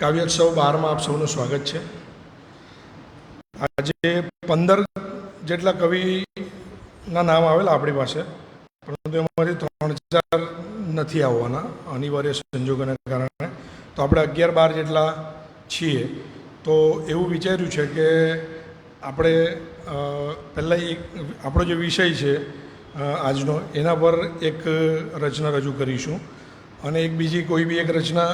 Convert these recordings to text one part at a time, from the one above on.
કાવ્યોત્સવ 12માં આપ સૌનું સ્વાગત છે. આજે 15 જેટલા કવિના નામ આવેલા આપણી પાસે, પરંતુ એમાંથી 3-4 નથી આવવાના અનિવાર્ય સંજોગોના કારણે. તો આપણે 11-12 જેટલા છીએ. તો એવું વિચાર્યું છે કે આપણે પહેલાં આપણો જે વિષય છે આજનો, એના પર એક રચના રજૂ કરીશું અને એક બીજી કોઈ બી એક રચના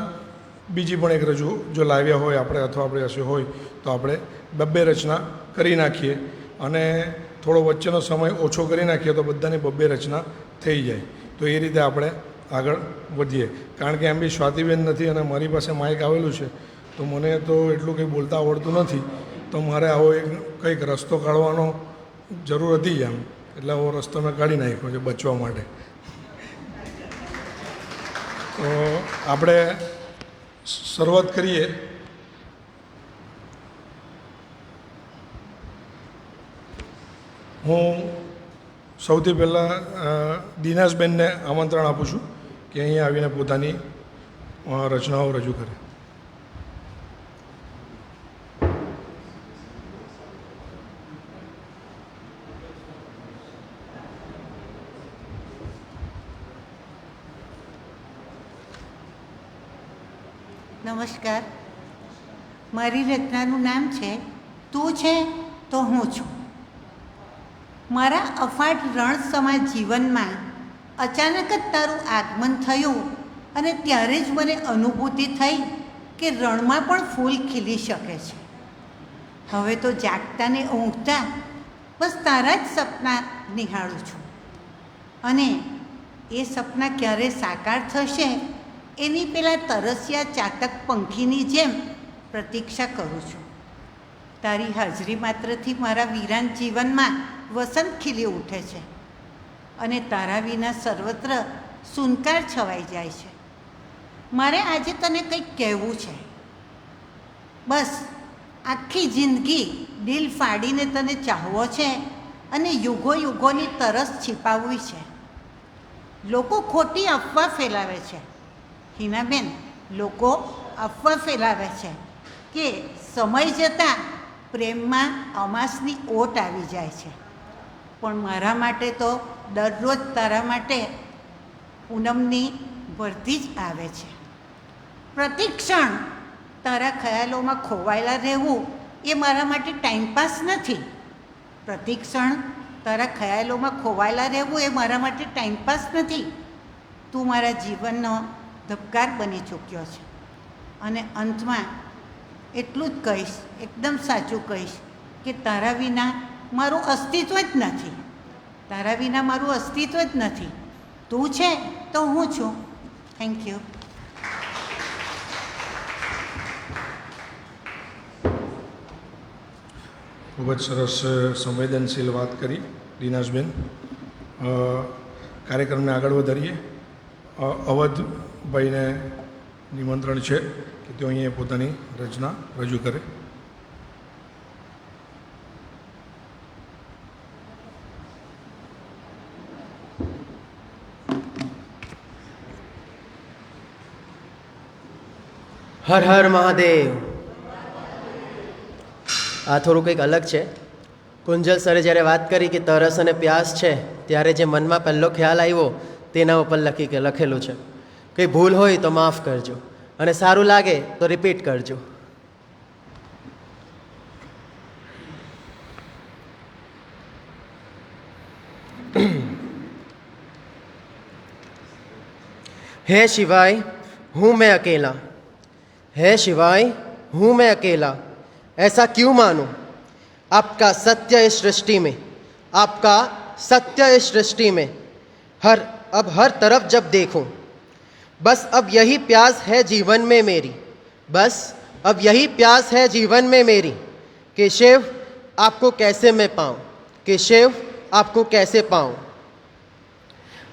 બીજી પણ એક રજૂ જો લાવ્યા હોય આપણે અથવા આપણે હશે હોય તો આપણે 2 રચના કરી નાખીએ અને થોડો વચ્ચેનો સમય ઓછો કરી નાખીએ તો બધાની 2 રચના થઈ જાય. તો એ રીતે આપણે આગળ વધીએ. કારણ કે એમ બી સ્વાતિબેન નથી અને મારી પાસે માઇક આવેલું છે, તો મને તો એટલું કંઈ બોલતા આવડતું નથી. તો મારે આવો એક કંઈક રસ્તો કાઢવાનો જરૂર હતી જ એમ, એટલે આવો રસ્તો મેં કાઢી નાખ્યો છે બચવા માટે. તો આપણે શરૂઆત કરીએ. હું સૌથી પહેલાં દિનાશબેનને આમંત્રણ આપું છું કે અહીંયા આવીને પોતાની રચનાઓ રજૂ કરે. નમસ્કાર. મારી રચનાનું નામ છે તું છે તો હું છું. મારા અફાટ રણ સમા જીવનમાં અચાનક જ તારું આગમન થયું અને ત્યારે જ મને અનુભૂતિ થઈ કે રણમાં પણ ફૂલ ખીલી શકે છે. હવે તો જાગતા ને ઊંઘતા બસ તારા જ સપના નિહાળું છું અને એ સપના ક્યારે સાકાર થશે એની પેલા તરસ્યા ચાતક પંખીની જેમ પ્રતીક્ષા કરું છું. તારી હાજરી માત્રથી મારા વિરાન જીવનમાં વસંત ખીલી ઉઠે છે અને તારા વિના સર્વત્ર સુનકાર છવાઈ જાય છે. મારે આજે તને કંઈક કહેવું છે. બસ આખી જિંદગી દિલ ફાડીને તને ચાહવો છે અને યુગો યુગોની તરસ छिपावવી છે. લોકો ખોટી અફવા ફેલાવે છે હિનાબેન, લોકો અફવા ફેલાવે છે કે સમય જતાં પ્રેમમાં અમાસની ઓટ આવી જાય છે. પણ મારા માટે તો દરરોજ તારા માટે પૂનમની ભરતી જ આવે છે. પ્રતિક્ષણ તારા ખ્યાલોમાં ખોવાયેલા રહેવું એ મારા માટે ટાઈમપાસ નથી. પ્રતિક્ષણ તારા ખ્યાલોમાં ખોવાયેલા રહેવું એ મારા માટે ટાઈમપાસ નથી. તું મારા જીવનનો ધબકાર બની ચૂક્યો છે અને અંતમાં એટલું જ કહીશ, એકદમ સાચું કહીશ કે તારા વિના મારું અસ્તિત્વ જ નથી. તારા વિના મારું અસ્તિત્વ જ નથી. તું છે તો હું છું. Thank you. ખૂબ જ સરસ સંવેદનશીલ વાત કરી દિનાશબેન. કાર્યક્રમને આગળ વધારીએ. અવધભાઈને નિમંત્રણ છે કે તેઓ અહીંયા પોતાની રચના રજૂ કરે. હર હર મહાદેવ. આ થોડું કંઈક અલગ છે. કુંજલ સરે જ્યારે વાત કરી કે તરસ અને પ્યાસ છે, ત્યારે જે મનમાં પહેલો ખ્યાલ આવ્યો તેના ઉપર લખેલું છે. કંઈ ભૂલ હોય તો માફ કરજો અને સારું લાગે તો રિપીટ કરજો. है शिवाय हूँ मैं अकेला, है शिवाय हूँ मैं अकेला, ऐसा क्यों मानूं? आपका सत्य इस सृष्टि में, आपका सत्य इस सृष्टि में, अब हर तरफ जब देखूं, बस अब यही प्यास है जीवन में मेरी, बस अब यही प्यास है जीवन में मेरी कि शिव आपको कैसे मैं पाऊं, कि शिव आपको कैसे पाऊं.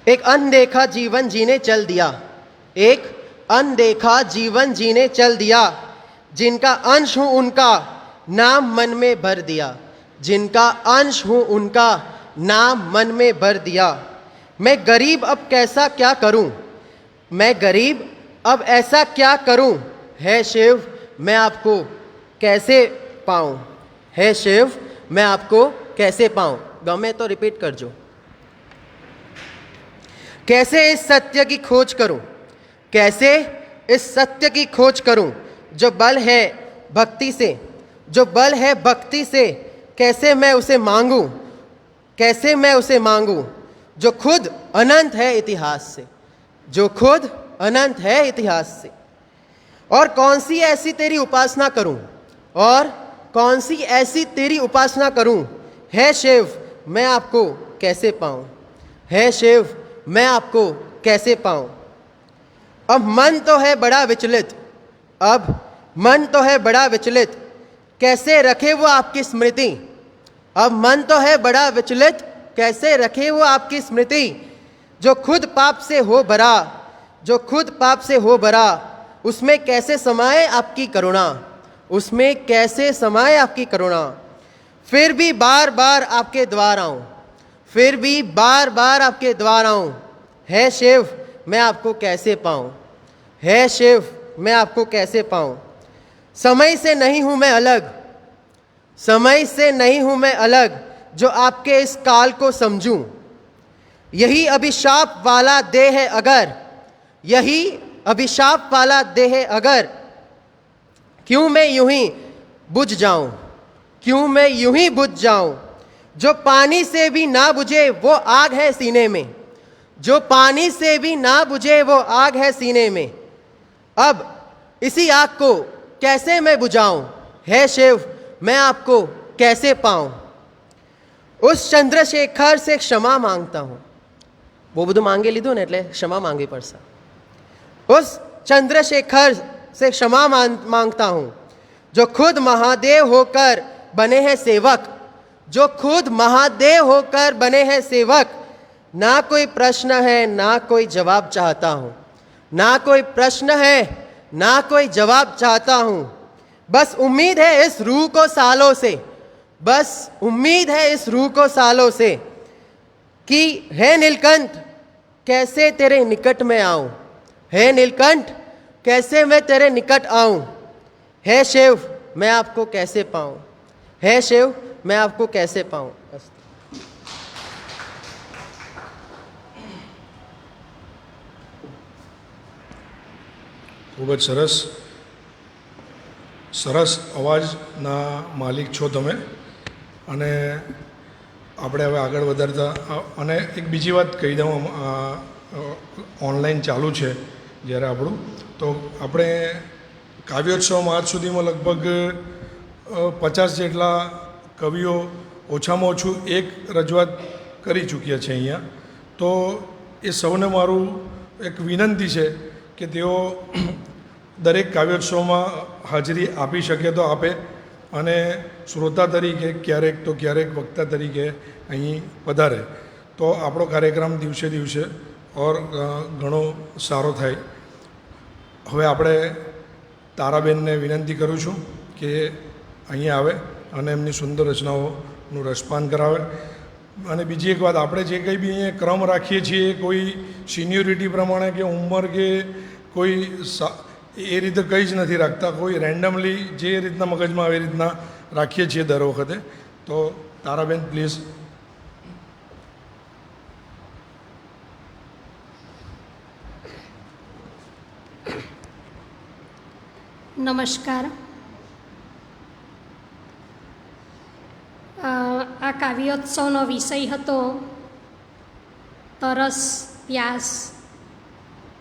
एक अनदेखा जीवन जीने चल दिया, एक अनदेखा जीवन जीने चल दिया, जिनका अंश हूँ उनका नाम मन में भर दिया, जिनका अंश हूँ उनका नाम मन में भर दिया. मैं गरीब अब कैसा क्या करूं, मैं गरीब अब ऐसा क्या करूं, है शिव मैं आपको कैसे पाऊँ? हे शिव मैं आपको कैसे पाऊँ? गमे तो रिपीट करजो। कैसे इस सत्य की खोज करूं? कैसे इस सत्य की खोज करूं जो बल है भक्ति से, जो बल है भक्ति से? कैसे मैं उसे मांगूं? कैसे मैं उसे मांगूं जो खुद अनंत है इतिहास से, जो खुद अनंत है इतिहास से? और कौन सी ऐसी तेरी उपासना करूं? और कौन सी ऐसी तेरी उपासना करूं? हे शिव मैं आपको कैसे पाऊं? हे शिव मैं आपको कैसे पाऊं? अब मन तो है बड़ा विचलित, अब मन तो है बड़ा विचलित, कैसे रखे वो आपकी स्मृति? अब मन तो है बड़ा विचलित, कैसे रखे वो आपकी स्मृति? जो खुद पाप से हो भरा, जो खुद पाप से हो भरा, उसमें कैसे समाए आपकी करुणा? उसमें कैसे समाए आपकी करुणा? फिर भी बार बार आपके द्वार आऊं, फिर भी बार बार आपके द्वार आऊं। हे शिव मैं आपको कैसे पाऊं? हे शिव मैं आपको कैसे पाऊं? समय से नहीं हूं मैं अलग, समय से नहीं हूं मैं अलग, जो आपके इस काल को समझूं। यही अभिशाप वाला देह है अगर, यही अभिशाप वाला देह है अगर, क्यों मैं यूं ही बुझ जाऊं? क्यों मैं यूं ही बुझ जाऊं? जो पानी से भी ना बुझे वो आग है सीने में, जो पानी से भी ना बुझे वो आग है सीने में। अब इसी आग को कैसे मैं बुझाऊं? हे शिव मैं आपको कैसे पाऊं? उस चंद्रशेखर से क्षमा मांगता हूं। वो બધું માંગી લીધું ને એટલે ક્ષમા માંગવી પડશે। उस चंद्रशेखर से क्षमा मांगता हूं जो खुद महादेव होकर बने हैं सेवक, जो खुद महादेव होकर बने हैं सेवक। ना कोई प्रश्न है ना कोई जवाब चाहता हूं, ना कोई प्रश्न है ना कोई जवाब चाहता हूं। बस उम्मीद है इस रूह को सालों से, बस उम्मीद है इस रूह को सालों से कि हे नीलकंठ कैसे तेरे निकट में आऊं? हे नीलकंठ कैसे मैं तेरे निकट आऊं? हे शिव मैं आपको कैसे पाऊं? हे शिव मैं आपको कैसे पाऊं? ખૂબ જ સરસ સરસ અવાજના માલિક છો તમે। અને આપણે હવે આગળ વધારતા અને એક બીજી વાત કહી દઉં, ઓનલાઈન ચાલુ છે જ્યારે આપણું, તો આપણે કાવ્યોત્સવમાં આજ સુધીમાં લગભગ 50 જેટલા કવિઓ ઓછામાં ઓછું એક રજૂઆત કરી ચૂક્યા છે અહીંયા। તો એ સૌને મારું એક વિનંતી છે કે તેઓ દરેક કાવ્યોત્સવમાં હાજરી આપી શકે તો આપે, અને શ્રોતા તરીકે ક્યારેક તો ક્યારેક વક્તા તરીકે અહીં પધારે, તો આપણો કાર્યક્રમ દિવસે દિવસે ઓર ઘણો સારો થાય। હવે આપણે તારાબેનને વિનંતી કરું છું કે અહીં આવે અને એમની સુંદર રચનાઓનું રસપાન કરાવે। અને બીજી એક વાત, આપણે જે કંઈ બી અહીંયા ક્રમ રાખીએ છીએ કોઈ સિનિયોરિટી પ્રમાણે કે ઉંમર કે કોઈ એ રીતે કંઈ જ નથી રાખતા, કોઈ રેન્ડમલી જે રીતના મગજમાં આવે એ રીતના રાખીએ છીએ દર વખતે। તો તારાબેન પ્લીઝ। નમસ્કાર। આ કાવ્યોત્સવનો વિષય હતો તરસ, પ્યાસ।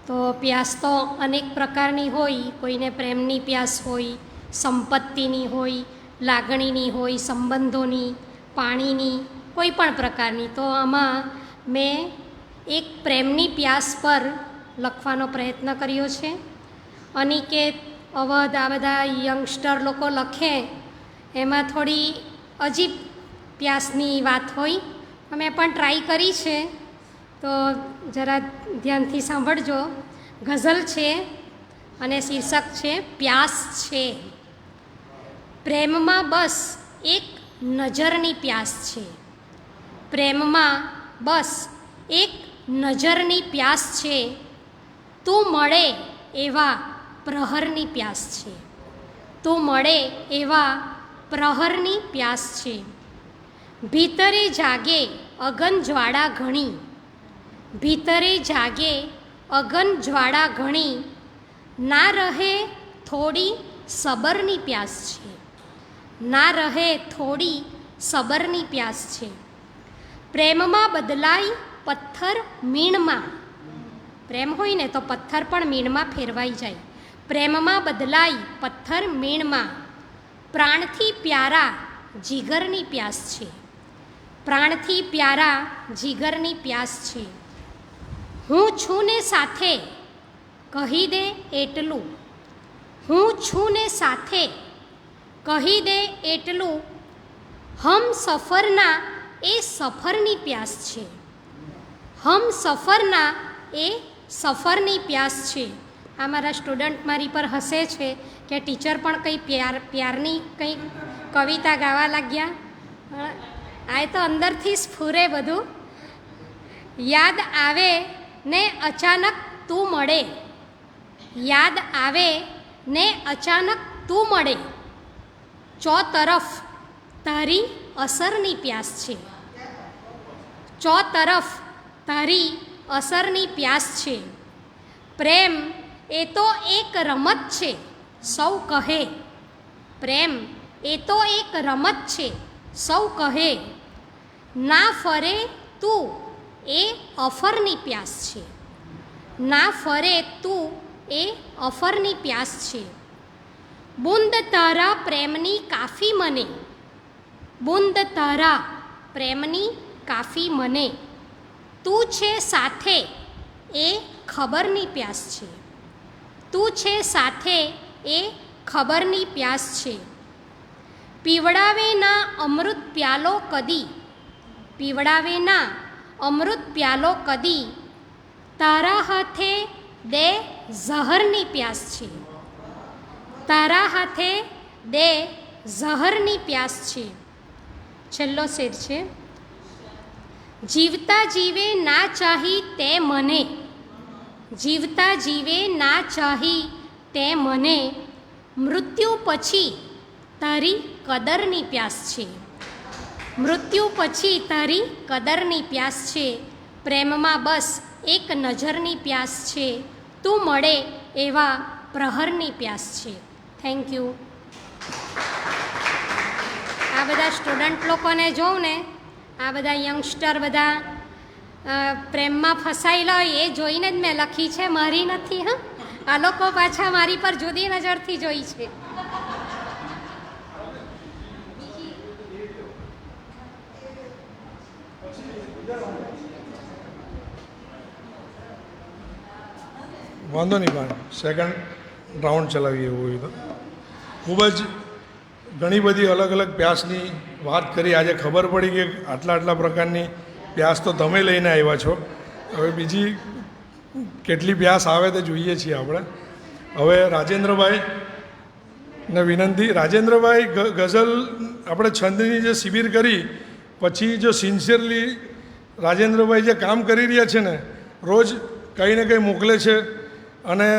તો પ્યાસ તો અનેક પ્રકારની હોય, કોઈને પ્રેમની પ્યાસ હોય, સંપત્તિની હોય, લાગણીની હોય, સંબંધોની, પાણીની, કોઈ પણ પ્રકારની। તો આમાં મેં એક પ્રેમની પ્યાસ પર લખવાનો પ્રયત્ન કર્યો છે। અનિકેત, અવધ, આ બધા યંગસ્ટર લોકો લખે એમાં થોડી અજીબ પ્યાસની વાત હોય, મેં પણ ટ્રાય કરી છે, તો જરા ધ્યાનથી સાંભળજો। ગઝલ છે અને શીર્ષક છે પ્યાસ છે। પ્રેમમાં બસ એક નજરની પ્યાસ છે, પ્રેમમાં બસ એક નજરની પ્યાસ છે, તું મળે એવા પ્રહરની પ્યાસ છે। તું મળે એવા પ્રહરની પ્યાસ છે. ભીતરે જાગે અગન જ્વાળા ઘણી, ભીતરે જાગે અગન જ્વાળા ઘણી, ના રહે થોડી સબરની પ્યાસ છે, ના રહે થોડી સબરની પ્યાસ છે. પ્રેમમાં બદલાય પથ્થર મીણમાં, પ્રેમ હોય ને તો પથ્થર પણ મીણમાં ફેરવાઈ જાય. પ્રેમમાં બદલાય પથ્થર મીણમાં, પ્રાણથી પ્યારા જીગરની પ્યાસ છે, પ્રાણથી પ્યારા જીગરની પ્યાસ છે. હું છું ને સાથે કહી દે એટલું, હું છું ને સાથે કહી દે એટલું, હમ સફરના એ સફરની પ્યાસ છે, હમ સફરના એ સફરની પ્યાસ છે. આ મારા સ્ટુડન્ટ મારી પર હસે છે કે ટીચર પણ કંઈ પ્યારની કંઈ કવિતા ગાવા લાગ્યા. આ તો અંદરથી સ્ફુરે બધું. યાદ આવે ને અચાનક તું મળે, યાદ આવે ને અચાનક તું મળે, ચો તરફ તારી અસરની પ્યાસ છે, ચો તરફ તારી અસરની પ્યાસ છે. પ્રેમ એ તો એક રમત છે સૌ કહે, પ્રેમ એ તો એક રમત છે સૌ કહે, ના ફરે તું એ અફરની પ્યાસ છે, ના ફરે તું એ અફરની પ્યાસ છે. બુંદ તારા પ્રેમની કાફી મને, બુંદ તારા પ્રેમની કાફી મને, તું છે સાથે એ ખબરની પ્યાસ છે, તું છે સાથે એ ખબરની પ્યાસ છે. પીવડાવે ના અમૃત પ્યાલો કદી, પીવડાવે ના અમૃત પ્યાલો કદી, તારા હાથે દે ઝહરની પ્યાસ છે, તારા હાથે દે ઝહરની પ્યાસ છે. છેલ્લો શેર છે. જીવતા જીવે ના ચાહી તે મને, જીવતા જીવે ના ચાહી તે મને, મૃત્યુ પછી તારી કદરની પ્યાસ છે, મૃત્યુ પછી તારી કદરની પ્યાસ છે. પ્રેમમાં બસ એક નજરની પ્યાસ છે, તું મળે એવા પ્રહરની પ્યાસ છે. Thank you. આ બધા સ્ટુડન્ટ લોકોને જોઉં ને, આ બધા યંગસ્ટર બધા પ્રેમમાં ફસાયેલા હોય એ જોઈને જ મેં લખી છે, મારી નથી. હા, આ લોકો પાછા મારી પર જુદી નજરથી જોઈ છે. વાંધો નહીં, પણ સેકન્ડ રાઉન્ડ ચલાવીએ એવું હોય તો. ખૂબ જ ઘણી બધી અલગ અલગ પ્યાસની વાત કરી. આજે ખબર પડી કે આટલા પ્રકારની પ્યાસ તો તમે લઈને આવ્યા છો. હવે બીજી કેટલી પ્યાસ આવે તે જોઈએ છીએ આપણે. હવે રાજેન્દ્રભાઈ ને વિનંતી. રાજેન્દ્રભાઈ ગઝલ આપણે છંદની જે શિબિર કરી પછી જો સિન્સિયરલી રાજેન્દ્રભાઈ જે કામ કરી રહ્યા છે ને, રોજ કંઈ ને કંઈ મોકલે છે અને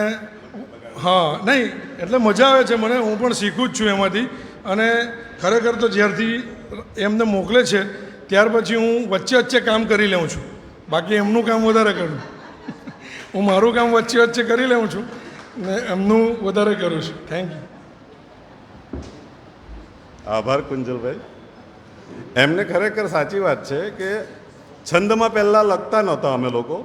હા નહીં એટલે મજા આવે છે મને. હું પણ શીખું જ છું એમાંથી. અને ખરેખર તો જ્યારથી એમને મોકલે છે ત્યાર પછી હું વચ્ચે કામ કરી લઉં છું. બાકી એમનું કામ વધારે કરું. હું મારું કામ વચ્ચે કરી લઉં છું ને એમનું વધારે કરું છું. Thank you. આભાર કુંજલભાઈ. એમને ખરેખર સાચી વાત છે કે છંદમાં પહેલાં લખતા નહોતા અમે લોકો,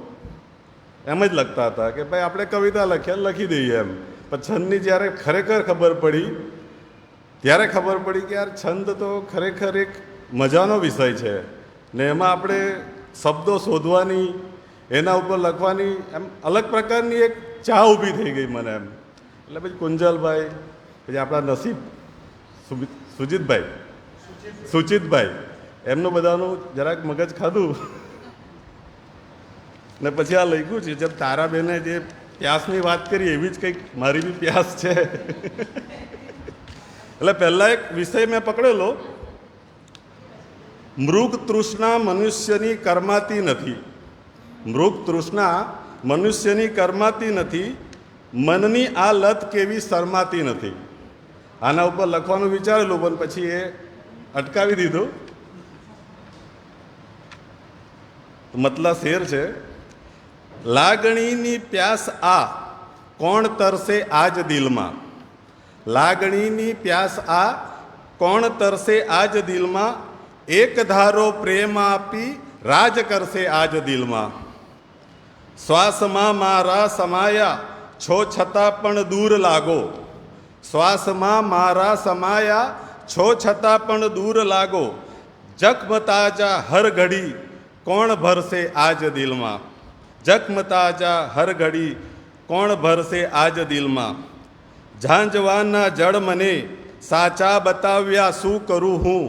એમ જ લખતા હતા કે ભાઈ આપણે કવિતા લખી દઈએ એમ. પણ છંદની જ્યારે ખરેખર ખબર પડી ત્યારે ખબર પડી કે યાર છંદ તો ખરેખર એક મજાનો વિષય છે ને એમાં આપણે શબ્દો શોધવાની, એના ઉપર લખવાની એમ અલગ પ્રકારની એક ચાહ ઊભી થઈ ગઈ મને એમ. એટલે પછી કુંજલભાઈ, પછી આપણા નસીબ સુચિતભાઈ એમનું બધાનું જરાક મગજ ખાધું ને પછી આ લખ્યું છે. જેમ તારાબેને જે પ્યાસની વાત કરી એવી જ કંઈક મારી બી પ્યાસ છે. એટલે પહેલાં એક વિષય મેં પકડેલો, મૃગ તૃષ્ણા મનુષ્યની કર્માતી નથી, મૃગ તૃષ્ણા મનુષ્યની કર્માતી નથી, મનની આ લત કેવી શરમાતી નથી. આના ઉપર લખવાનું વિચારેલું પણ પછી એ અટકાવી દીધું. મતલા શેર છે, લાગણીની પ્યાસ આ કોણ તરસે આજ દિલમાં, લાગણીની પ્યાસ આ કોણ તરસે આજ દિલમાં, એક ધારો પ્રેમ આપી રાજ કરશે આજ દિલમાં. શ્વાસમાં મારા સમાયા છો છતાં પણ દૂર લાગો, શ્વાસમાં મારા સમાયા છો છતાં પણ દૂર લાગો, જખ્મ તાજા હર ઘડી કોણ ભરશે આજ દિલમાં, જખ્મ તાજા હર ઘડી કોણ ભરશે આજ દિલમાં. ઝાંઝવાના જળ મને સાચા બતાવ્યા શું કરું હું,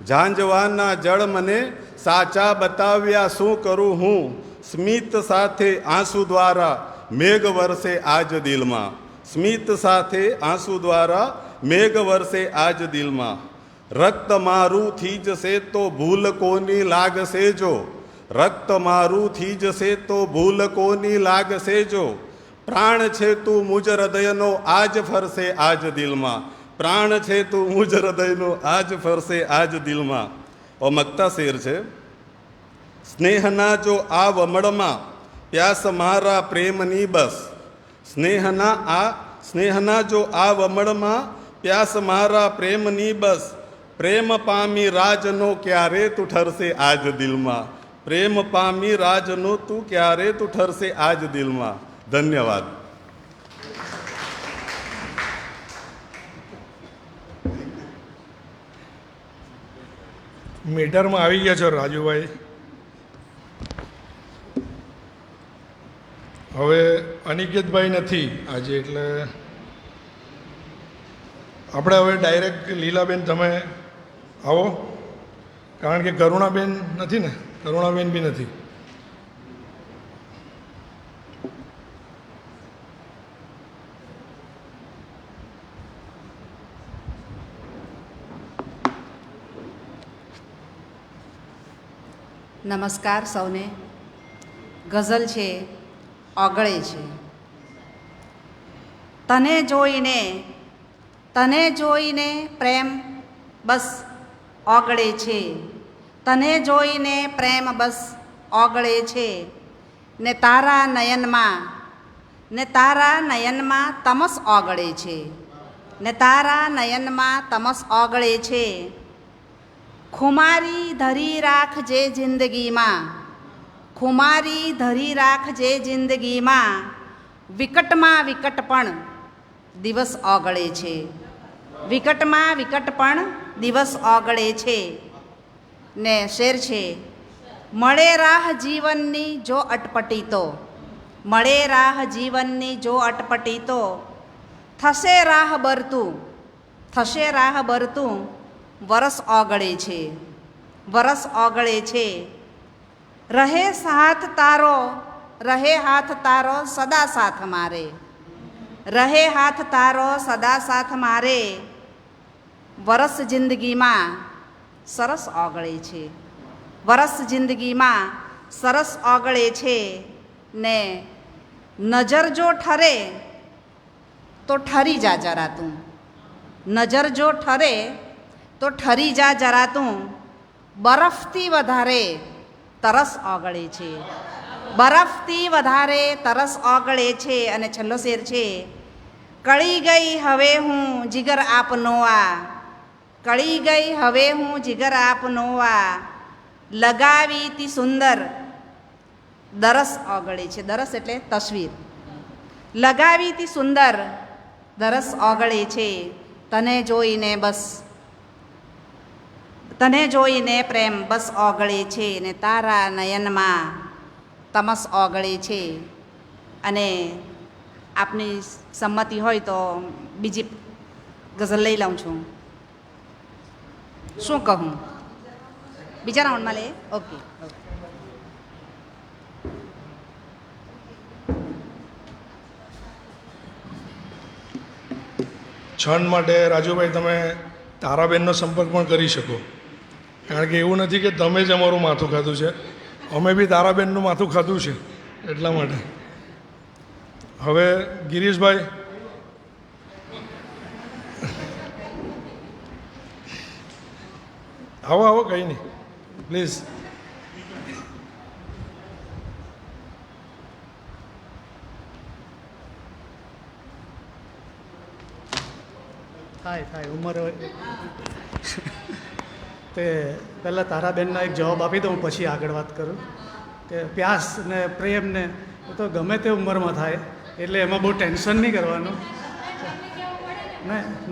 ઝાંઝવાના જળ મને સાચા બતાવ્યા શું કરું હું, સ્મિત સાથે આંસુ દ્વારા મેઘ વરસે આજ દિલમાં, સ્મિત સાથે આંસુ દ્વારા મેઘ વરસે આજ દિલમાં. રક્ત મારું થઈ જશે તો ભૂલ કોની લાગશે જો, રક્ત મારું થઈ જશે તો ભૂલ કોની લાગશે જો, પ્રાણ છે તું મુજ હૃદયનો આજ ફરશે આજ દિલમાં, પ્રાણ છે તું મુજ હૃદયનો આજ ફરશે આજ દિલમાં. મગતા શેર છે, સ્નેહના જો આ વમળમાં પ્યાસ મારા પ્રેમની બસ, સ્નેહના જો આ વમળમાં પ્યાસ મારા પ્રેમની બસ, પ્રેમ પામી રાજનો ક્યારે તું ઠરશે આજ દિલમાં, પ્રેમ પામી રાજનો તું ક્યારે તું ઠરશે આજ દિલમાં. ધન્યવાદ. મીટરમાં આવી ગયા છો રાજુભાઈ. હવે અનિકેતભાઈ નથી આજે, એટલે આપણે હવે ડાયરેક્ટ લીલાબેન તમે આવો, કારણ કે કરુણાબેન નથી ને, કરુણાબેન બી નથી. નમસ્કાર સૌને. ગઝલ છે, ઓગળે છે. તને જોઈને પ્રેમ બસ ઓગળે છે, તને જોઈને પ્રેમ બસ ઓગળે છે, ને તારા નયનમાં તમસ ઓગળે છે, ને તારા નયનમાં તમસ ઓગળે છે. ખુમારી ધરી રાખજે જિંદગીમાં, ખુમારી ધરી રાખજે જિંદગીમાં, વિકટમાં વિકટ પણ દિવસ ઓગળે છે, વિકટમાં વિકટ પણ દિવસ ઓગળે છે. ને શેર છે, મળે રાહ જીવનની જો અટપટી તો, મળે રાહ જીવનની જો અટપટી તો, થશે રાહ બરતું વરસ ઓગળે છે, વરસ ઓગળે છે. રહે હાથ તારો સદા સાથ મારે, રહે હાથ તારો સદા સાથ મારે, વરસ જિંદગીમાં સરસ ઓગળે છે, વરસ જિંદગીમાં સરસ ઓગળે છે. ને નજર જો ઠરે તો ઠરી જા જરા તું, નજર જો ઠરે તો ઠરી જા જરા તું, બરફથી વધારે તરસ ઓગળે છે, બરફથી વધારે તરસ ઓગળે છે. અને છેલ્લો શેર છે, કળી ગઈ હવે હું જીગર આપનો આ, કળી ગઈ હવે હું જીગર આપનો આ, લગાવી તી સુંદર દરસ ઓગળે છે. દરસ એટલે તસવીર. લગાવી તી સુંદર દરસ ઓગળે છે. તને જોઈને પ્રેમ બસ ઓગળે છે, ને તારા નયનમાં તમસ ઓગળે છે. અને આપની સંમતિ હોય તો બીજી ગઝલ લઈ લઉં છું. શું કહું? બીજા રાઉન્ડમાં લે? ઓકે. ક્ષણ માટે રાજુભાઈ તમે તારાબેનનો સંપર્ક પણ કરી શકો, કારણ કે એવું નથી કે તમે જ અમારું માથું ખાધું છે, અમે બી તારાબેનનું માથું ખાધું છે, એટલા માટે. હવે ગિરીશભાઈ આવો આવો, કંઈ નહીં, પ્લીઝ. થાય ઉંમર હોય તે પહેલાં તારાબેનનો એક જવાબ આપી દઉં, પછી આગળ વાત કરું કે પ્યાસ ને પ્રેમ ને એ તો ગમે તે ઉંમરમાં થાય, એટલે એમાં બહુ ટેન્શન નહીં કરવાનું.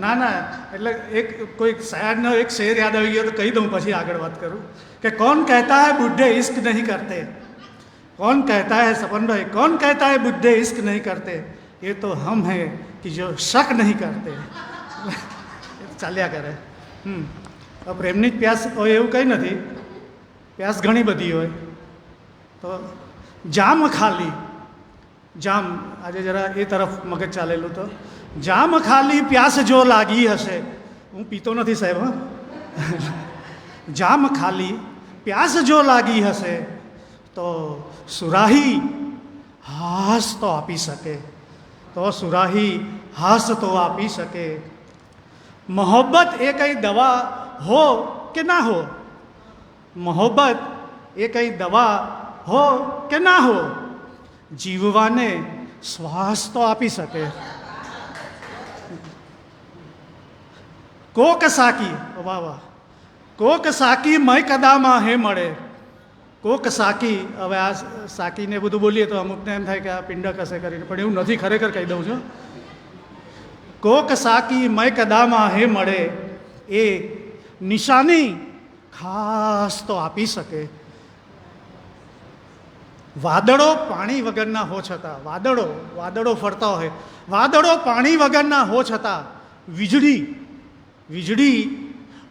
ના ના, એટલે એક કોઈ શાયરનો એક શેર યાદ આવી ગયો તો કહી દઉં, પછી આગળ વાત કરું કે કોણ કહેતા હૈ બુઢ્ઢે ઇશ્ક નહીં કરતે, कौन कहता है सपन भाई, कौन कहता है बुढ़े इश्क नहीं करते, ये तो हम हैं कि जो शक नहीं करते. ચાલ્યા કરે. પ્રેમની જ પ્યાસ હોય એવું કંઈ નથી, પ્યાસ ઘણી બધી હોય. તો જામ ખાલી, જામ આજે જરા એ તરફ મગજ ચાલેલું, તો જામ ખાલી પ્યાસ જો લાગી હશે, હું પીતો નથી સાહેબ, હા. જામ ખાલી પ્યાસ જો લાગી હશે તો સુરાહી હાસ તો આપી શકે, તો સુરાહી હાસ તો આપી શકે. મોહબ્બત એ કંઈ દવા હો કે ના હો, મોહબ્બત એ કંઈ દવા હો કે ના હો, જીવવાને શ્વાસ તો આપી શકે. કોક સાકી, વાહ વાહ, કોક સાકી મય કદામાં હે મળે, કોક સાકી. હવે આ સાકીને બધું બોલીએ તો અમુકને એમ થાય કે આ પિંડક હશે કરીને, પણ એવું નથી, ખરેખર કહી દઉં છું. કોક સાકી મય કદામાં હે મળે, એ નિશાની ખાસ તો આપી શકે. વાદળો પાણી વગરના હો છતાં, વાદળો ફરતા હોય, વાદળો પાણી વગરના હો છતાં વીજળી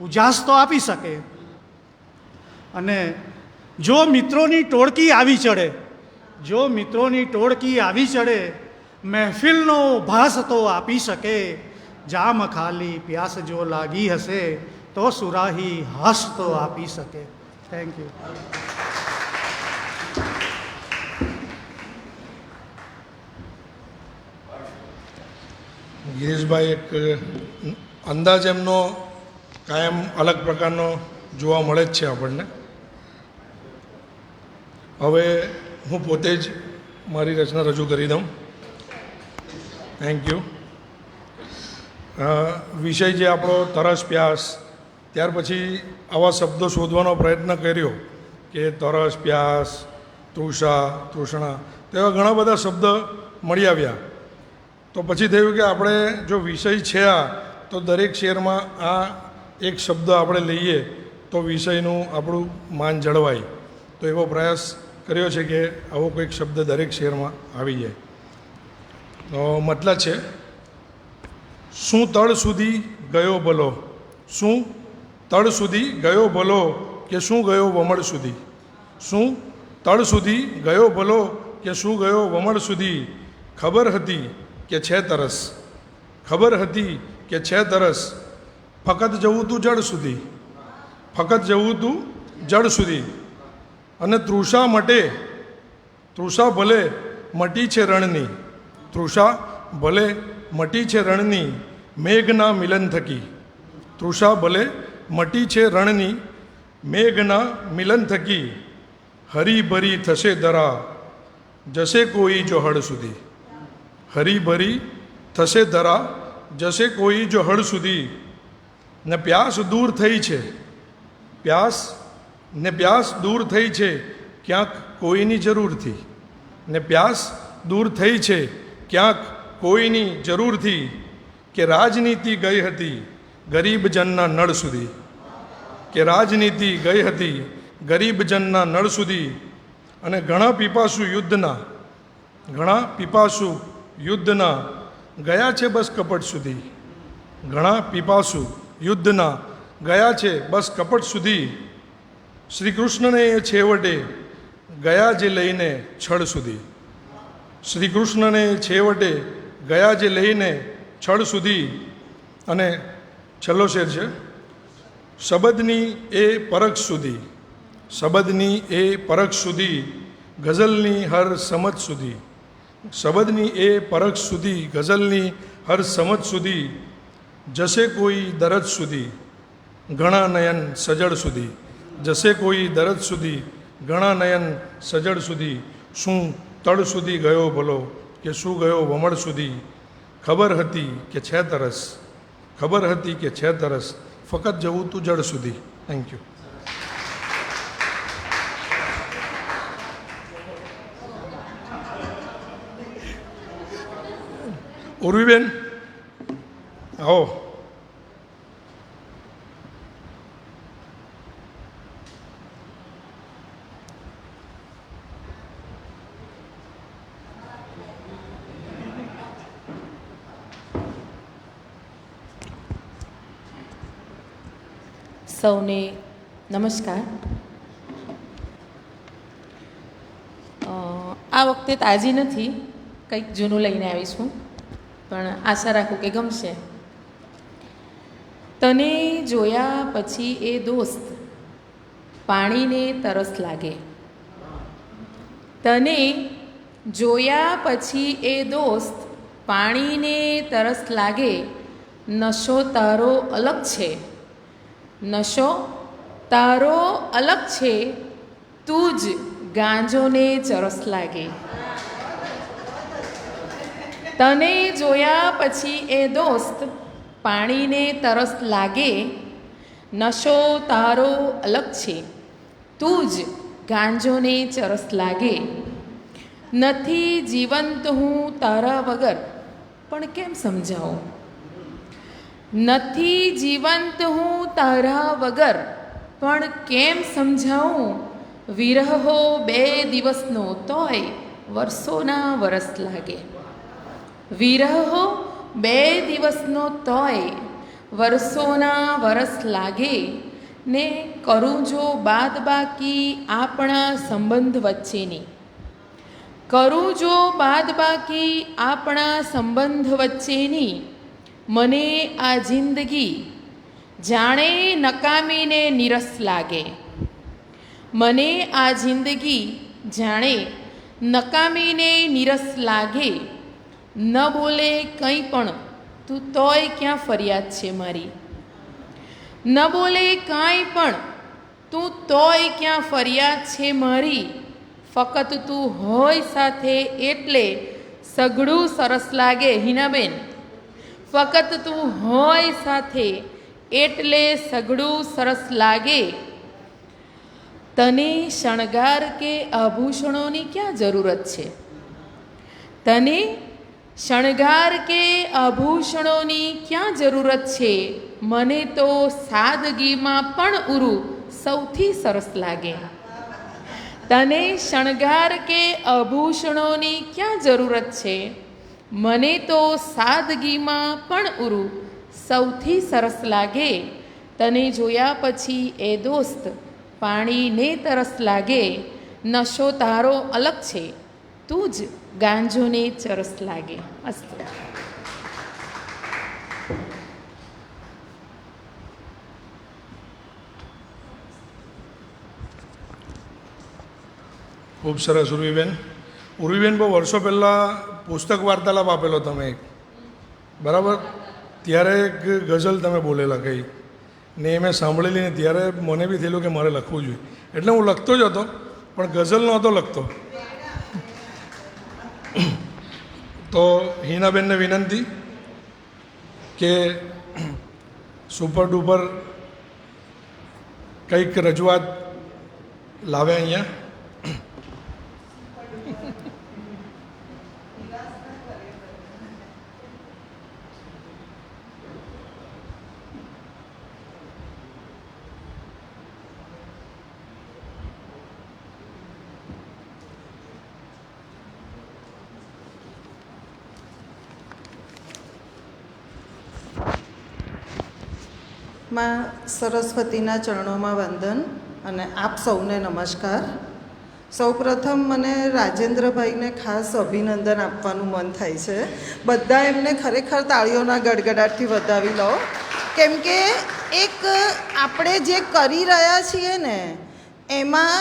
ઉજાસ તો આપી શકે. અને જો મિત્રોની ટોળકી આવી ચડે, જો મિત્રોની ટોળકી આવી ચડે, મહેફિલનો ભાસ તો આપી શકે. જામ ખાલી પ્યાસ જો લાગી હશે તો સુરાહી હાસ તો આપી શકે. Thank you. ગિરીશભાઈ, એક અંદાજ એમનો કાયમ અલગ પ્રકારનો જોવા મળે જ છે આપણને. હવે હું પોતે જ મારી રચના રજૂ કરી દઉં. Thank you. વિષય જે આપણો તરસ પ્યાસ, ત્યાર પછી આવા શબ્દો શોધવાનો પ્રયત્ન કર્યો કે તરસ પ્યાસ, તૃષા, તૃષ્ણા, તેવા ઘણા બધા શબ્દ મળી આવ્યા. તો પછી થયું કે આપણે જો વિષય છે આ, તો દરેક શેરમાં આ એક શબ્દ આપણે લઈએ તો વિષયનું આપણું માન જળવાય. તો એવો પ્રયાસ કર્યો છે કે આવો કોઈક શબ્દ દરેક શેરમાં આવી જાય. તો મતલબ છે, શું તળ સુધી ગયો ભલો, શું તળ સુધી ગયો ભલો કે શું ગયો વમળ સુધી, શું તળ સુધી ગયો ભલો કે શું ગયો વમળ સુધી, ખબર હતી કે છે તરસ, ખબર હતી કે છે તરસ, ફકત જવું તું જળ સુધી, ફકત જવું તું જળ સુધી. અને તૃષા મટે, તૃષા ભલે મટી છે રણની, તૃષા ભલે મટી છે રણની, મેઘના મિલન થકી, તૃષા ભલે મટી છે રણની, મેઘના મિલન થકી, હરીભરી થશે ધરા, જશે કોઈ જો હળ સુધી, હરીભરી થશે ધરા, જશે કોઈ જો હળ સુધી. ને પ્યાસ દૂર થઈ છે, પ્યાસ ને પ્યાસ દૂર થઈ છે ક્યાંક કોઈની જરૂરથી, ને પ્યાસ દૂર થઈ છે ક્યાંક કોઈની જરૂરથી, કે રાજનીતિ ગઈ હતી ગરીબજનના નળ સુધી, કે રાજનીતિ ગઈ હતી ગરીબજનના નળ સુધી. અને ઘણા પીપાસુ યુદ્ધના, ઘણા પીપાસુ યુદ્ધના ગયા છે બસ કપટ સુધી, ઘણા પીપાસુ યુદ્ધના ગયા છે બસ કપટ સુધી. શ્રી કૃષ્ણને એ છેવટે ગયા જે લઈને છળ સુધી, શ્રી કૃષ્ણને છેવટે ગયા જે લઈને છળ સુધી. અને છેલ્લો શેર છે, શબદની એ પરખ સુધી, શબદની એ પરખ સુધી, ગઝલની હર સમજ સુધી, શબદની એ પરખ સુધી, ગઝલની હર સમજ સુધી, જશે કોઈ દરજ સુધી, ઘણા નયન સજળ સુધી, જશે કોઈ દરદ સુધી, ઘણા નયન સજળ સુધી, શું તળ સુધી ગયો ભલો કે શું ગયો વમળ સુધી, ખબર હતી કે છે તરસ, ખબર હતી કે છે તરસ, ફકત જવું તું જળ સુધી. Thank you. ઉર્વીબેન આવો. સૌને નમસ્કાર. આ વખતે તાજી નથી, કંઈક જૂનું લઈને આવીશું, પણ આશા રાખું કે ગમશે. તને જોયા પછી એ દોસ્ત પાણીને તરસ લાગે, તને જોયા પછી એ દોસ્ત પાણીને તરસ લાગે, નશો તારો અલગ છે, નશો તારો અલગ છે, તું જ ગાંજોને ચરસ લાગે. તને જોયા પછી એ દોસ્ત પાણીને તરસ લાગે, નશો તારો અલગ છે, તું જ ગાંજોને ચરસ લાગે. નથી જીવંત હું તારા વગર, પણ કેમ સમજાવું, નથી જીવંત હું તારા વગર, પણ કેમ સમજાવું, વિરહો 2 દિવસનો તોય વર્ષોના વરસ લાગે. વિરહો 2 દિવસનો તોય વર્ષોના વરસ લાગે, ને કરું જો બાદબાકી આપણા સંબંધ વચ્ચેની, કરું જો બાદબાકી આપણા સંબંધ વચ્ચેની, મને આ જિંદગી જાણે નકામીને નીરસ લાગે, મને આ જિંદગી જાણે નકામીને નીરસ લાગે. ન બોલે કંઈ પણ તું તોય ક્યાં ફરિયાદ છે મારી, ન બોલે કાંઈ પણ તું તોય ક્યાં ફરિયાદ છે મારી, ફકત તું હોય સાથે એટલે સઘળું સરસ લાગે. હિનાબેન, ફકત તું હોય સાથે એટલે સઘળું સરસ લાગે. તને શણગાર કે આભૂષણોની ક્યાં જરૂરત છે, તને શણગાર કે આભૂષણોની ક્યાં જરૂરત છે, મને તો સાદગીમાં પણ ઉરું સૌથી સરસ લાગે. તને શણગાર કે આભૂષણોની ક્યાં જરૂરત છે, મને તો સાદગીમાં પણ ઉરું સૌથી સરસ લાગે. તને જોયા પછી એ દોસ્ત પાણીને તરસ લાગે, નશો તારો અલગ છે, તું જ ગાંજોને ચરસ લાગે. અસ્તુ. ખૂબ સરસ ઉર્વીબેન. ઉર્વીબેન બહુ વર્ષો પહેલાં પુસ્તક વાર્તાલાપ આપેલો તમે એક, બરાબર? ત્યારે એક ગઝલ તમે બોલેલા કંઈ ને એ મેં સાંભળેલી ને ત્યારે મને બી થયેલું કે મારે લખવું જોઈએ, એટલે હું લખતો જ હતો પણ ગઝલ નહોતો લખતો. તો હિનાબેનને વિનંતી કે સુપર ડુપર કંઈક રજૂઆત લાવે અહીંયા. માં સરસ્વતીના ચરણોમાં વંદન અને આપ સૌને નમસ્કાર. સૌપ્રથમ મને રાજેન્દ્રભાઈને ખાસ અભિનંદન આપવાનું મન થાય છે. બધા એમને ખરેખર તાળીઓના ગડગડાટથી વધાવી લો, કેમ કે એક આપણે જે કરી રહ્યા છીએ ને એમાં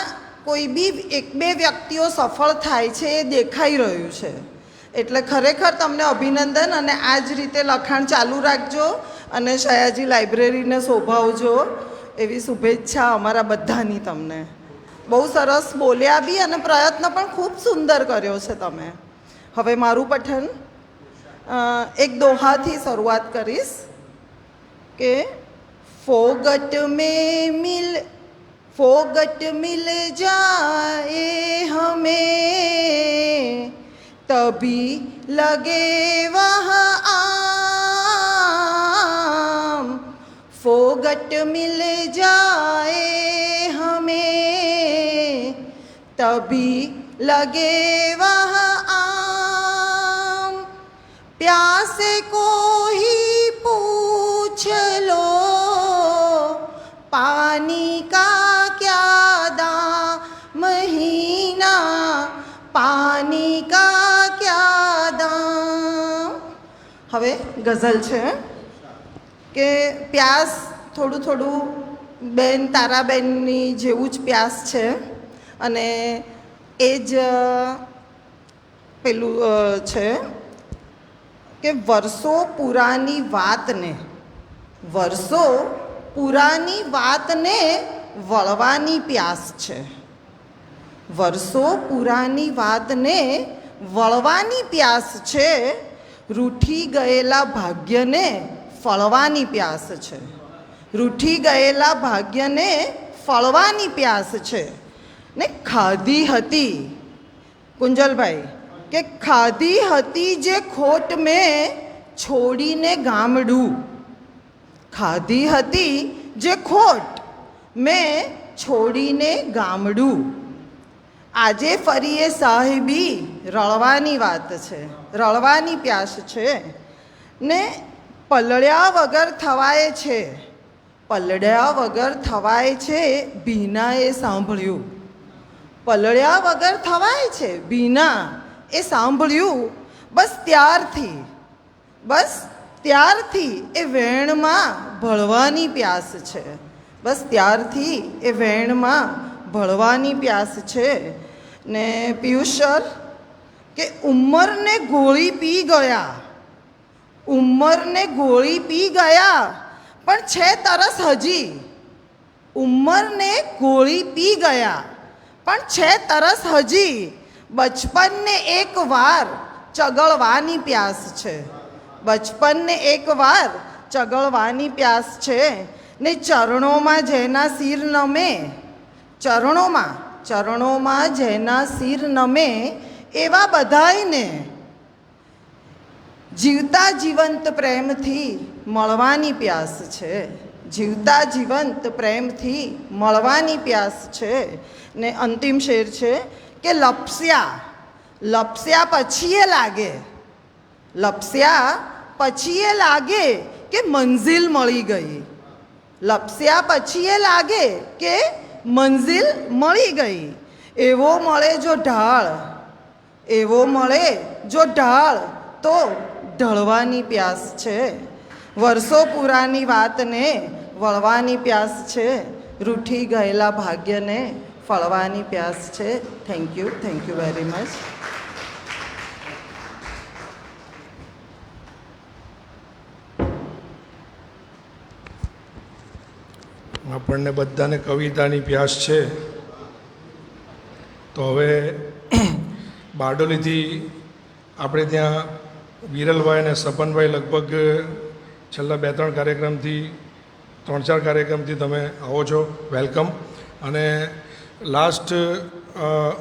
કોઈ બી 1-2 વ્યક્તિઓ સફળ થાય છે એ દેખાઈ રહ્યું છે. એટલે ખરેખર તમને અભિનંદન, અને આ જ રીતે લખાણ ચાલુ રાખજો અને સયાજી લાઇબ્રેરીને શોભાવજો એવી શુભેચ્છા અમારા બધાની તમને. બહુ સરસ બોલ્યા બી અને પ્રયત્ન પણ ખૂબ સુંદર કર્યો છે તમે. હવે મારું પઠન એક દોહાથી શરૂઆત કરીશ કે फोगट मिल जाए हमें तभी लगे वहाँ आम, फोगट मिल जाए हमें तभी लगे वहाँ आम, प्यासे को ही पूछ लो पानी का क्या दाम महीना, पानी का क्या दाम. હવે ગઝલ છે કે પ્યાસ થોડું થોડું બેન તારાબેનની જેવું જ પ્યાસ છે, અને એ જ પેલું છે કે વર્ષો પુરાની વાતને વળવાની પ્યાસ છે. વર્ષો પુરાની વાતને વળવાની પ્યાસ છે, રૂઠી ગયેલા ભાગ્યને ફળવાની પ્યાસ છે. રૂઠી ગયેલા ભાગ્યને ફળવાની પ્યાસ છે. ને ખાધી હતી કુંજલભાઈ કે ખાધી હતી જે ખોટ મેં છોડીને ગામડું, ખાધી હતી જે ખોટ મેં છોડીને ગામડું, આજે ફરી એ સાહેબી રળવાની વાત છે, રળવાની પ્યાસ છે. ને પલળ્યા વગર થવાય છે, પલળ્યા વગર થવાય છે ભીનાએ સાંભળ્યું, પલળ્યા વગર થવાય છે ભીના એ સાંભળ્યું. બસ ત્યારથી એ વેણમાં ભળવાની પ્યાસ છે, બસ ત્યારથી એ વેણમાં ભળવાની પ્યાસ છે. ને પિયુષ સર કે ઉંમરને ગોળી પી ગયા, ઉંમરને ગોળી પી ગયા પણ છે તરસ હજી, ઉંમરને ગોળી પી ગયા પણ છે તરસ હજી, બચપનને એક વાર ચગળવાની પ્યાસ છે, બચપનને એક વાર ચગળવાની પ્યાસ છે. ને ચરણોમાં જેના શિર નમે, ચરણોમાં જેના શિર નમે એવા બધાયને જીવતા જીવંત પ્રેમથી મળવાની પ્યાસ છે, જીવતા જીવંત પ્રેમથી મળવાની પ્યાસ છે. ને અંતિમ શેર છે કે લપસ્યા પછી એ લાગે કે મંઝિલ મળી ગઈ, લપસ્યા પછી એ લાગે કે મંઝિલ મળી ગઈ. એવો મળે જો ઢાળ તો ઢળવાની પ્યાસ છે, વર્ષો પુરાની વાતને વળવાની પ્યાસ છે, રૂઠી ગયેલા ભાગ્યને ફળવાની પ્યાસ છે. Thank you very much. આપણને બધાને કવિતાની પ્યાસ છે, તો હવે બારડોલીથી આપણે ત્યાં વિરલભાઈ અને સપનભાઈ લગભગ છેલ્લા 2-3 કાર્યક્રમથી 3-4 કાર્યક્રમથી તમે આવો છો, વેલકમ. અને લાસ્ટ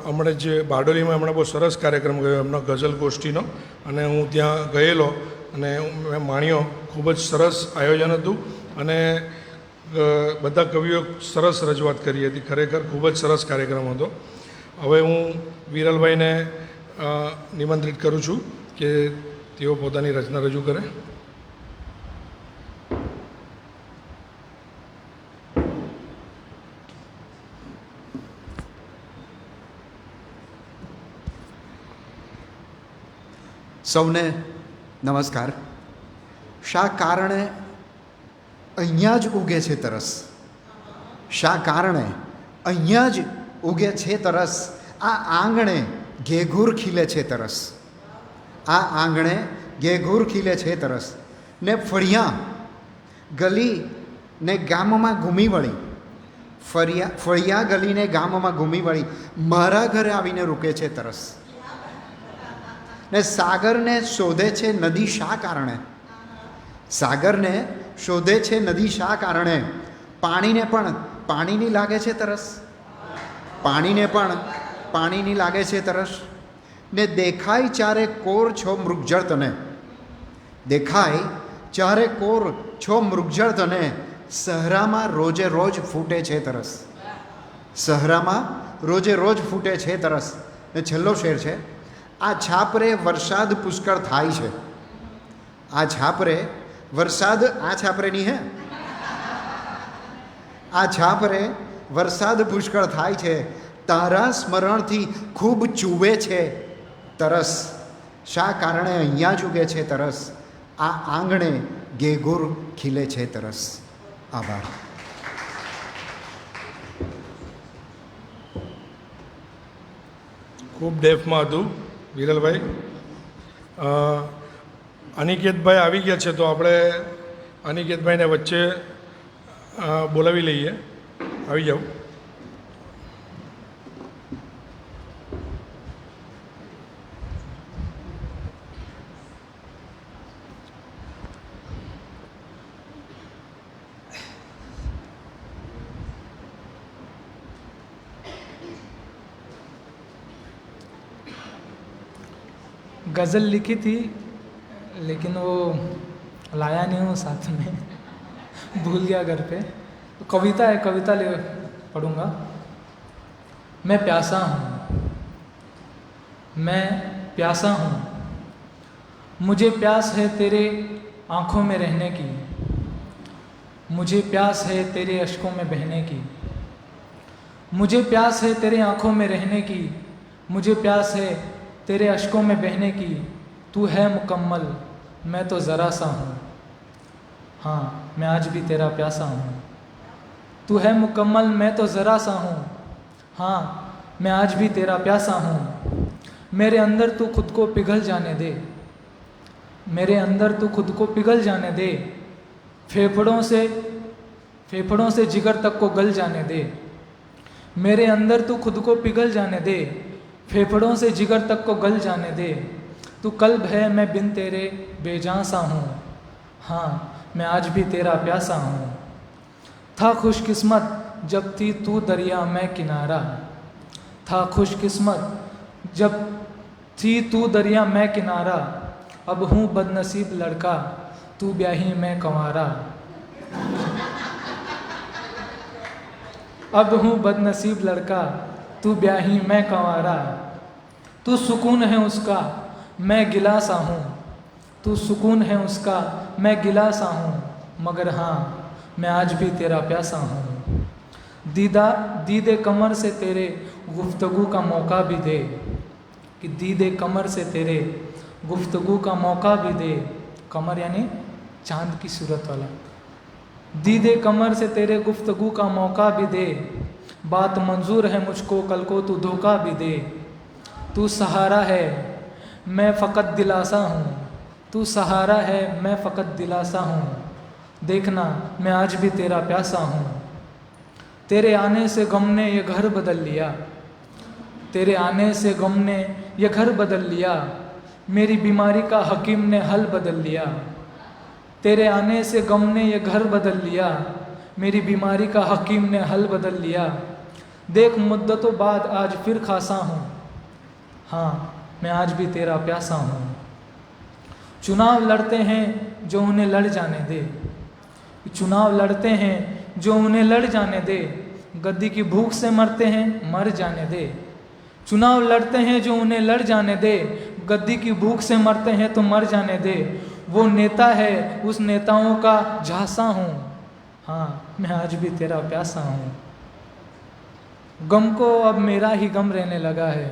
હમણાં જ બારડોલીમાં બહુ સરસ કાર્યક્રમ ગયો એમનો ગઝલ ગોષ્ઠીનો, અને હું ત્યાં ગયેલો અને મેં માણ્યો, ખૂબ જ સરસ આયોજન હતું અને બધા કવિઓ સરસ રજૂઆત કરી હતી, ખરેખર ખૂબ જ સરસ કાર્યક્રમ હતો. હવે હું વિરલભાઈને નિમંત્રિત કરું છું કે તેઓ પોતાની રચના રજૂ કરે. સૌને નમસ્કાર. શા કારણે અહીંયા જ ઉગે છે તરસ, શા કારણે અહીંયા જ ઉગે છે તરસ, આ આંગણે ઘેઘૂર ખીલે છે તરસ, આ આંગણે ઘેઘૂર ખીલે છે તરસ. ને ફળિયા ગલી ને ગામમાં ઘૂમી વળી, ફળિયા ગલીને ગામમાં ઘૂમી વળી મારા ઘરે આવીને રૂકે છે તરસ. ને સાગરને શોધે છે નદી શા કારણે? સાગરને શોધે છે નદી શા કારણે? પાણીને પણ પાણીની લાગે છે તરસ. પાણીને પણ પાણીની લાગે છે તરસ. ને દેખાય ચારે કોર છો મૃગજળ તને, દેખાય ચારે કોર છો મૃગજળ તને, સહરામાં રોજે રોજ ફૂટે છે તરસ. સહરામાં રોજે રોજ ફૂટે છે તરસ. ને છેલ્લો શેર છે, આ છાપરે વરસાદ પુષ્કળ થાય છે. આ છાપરે વરસાદ, આ છાપરે નહીં હે, આ છાપરે વરસાદ પુષ્કળ થાય છે, તારા સ્મરણથી ખૂબ ચૂવે છે તરસ. શા કારણે અહીંયા જ ઉગે છે તરસ? આ આંગણે ઘેઘૂર ખીલે છે તરસ. આભાર. ખૂબ ડેફમાં હતું વિરલભાઈ. અનિકેતભાઈ આવી ગયા છે, તો આપણે અનિકેતભાઈને વચ્ચે બોલાવી લઈએ. આવી જાઓ. गज़ल लिखी थी लेकिन वो लाया नहीं हूँ साथ में, भूल गया घर पे. तो कविता है, कविता ले पढ़ूँगा. मैं प्यासा हूँ, मैं प्यासा हूँ, मुझे प्यास है तेरे आँखों में रहने की, मुझे प्यास है तेरे अश्कों में बहने की, मुझे प्यास है तेरे आँखों में रहने की, मुझे प्यास है तेरे अश्कों में बहने की. तू है मुकम्मल, मैं तो ज़रा सा हूँ, हाँ मैं आज भी तेरा प्यासा हूँ. तू है मुकम्मल, मैं तो ज़रा सा हूँ, हाँ मैं आज भी तेरा प्यासा हूँ. मेरे अंदर तू खुद को पिघल जाने दे, मेरे अंदर तू खुद को पिघल जाने दे, फेफड़ों से जिगर तक को गल जाने दे. मेरे अंदर तू खुद को पिघल जाने दे, फेफड़ों से जिगर तक को गल जाने दे. तू कल्ब है, मैं बिन तेरे बेजान सा हूँ, हाँ मैं आज भी तेरा प्यासा हूँ. था खुशकिस्मत जब थी तू दरिया मैं किनारा, था खुशकिस्मत जब थी तू दरिया मैं किनारा. अब हूँ बदनसीब लड़का, तू ब्याही मैं कंवारा. अब हूँ बदनसीब लड़का, तू ब्याही मैं कंवारा. तू सुकून है उसका मैं गिलासा हूँ, तू सुकून है उसका मैं गिलासा हूँ, मगर हाँ मैं आज भी तेरा प्यासा हूँ. दीदे कमर से तेरे गुफ्तगू का मौका भी दे, कि दीदे कमर से तेरे गुफ्तगू का मौका भी दे. कमर यानी चांद की सूरत वाला. दीदे कमर से तेरे गुफ्तगू का मौका भी दे, बात मंजूर है मुझको कल को तू धोखा भी दे. तू सहारा है मैं फ़कत दिलासा हूँ, तू सहारा है मैं फ़कत दिलासा हूँ. देखना मैं आज भी तेरा प्यासा हूँ. तेरे आने से गम ने ये घर बदल लिया, तेरे आने से गम ने ये घर बदल लिया. मेरी बीमारी का हकीम ने हल बदल लिया. तेरे आने से गम ने ये घर बदल लिया, मेरी बीमारी का हकीम ने हल बदल लिया. देख मुद्दतों बाद आज फिर खासा हूँ, हाँ मैं आज भी तेरा प्यासा हूँ. चुनाव लड़ते हैं जो उन्हें लड़ जाने दे, चुनाव लड़ते हैं जो उन्हें लड़ जाने दे. गद्दी की भूख से मरते हैं मर जाने दे. चुनाव लड़ते हैं जो उन्हें लड़ जाने दे, गद्दी की भूख से मरते हैं तो मर जाने दे. वो नेता है उस नेताओं का झांसा हूँ, हाँ मैं आज भी तेरा प्यासा हूँ. गम को अब मेरा ही गम रहने लगा है,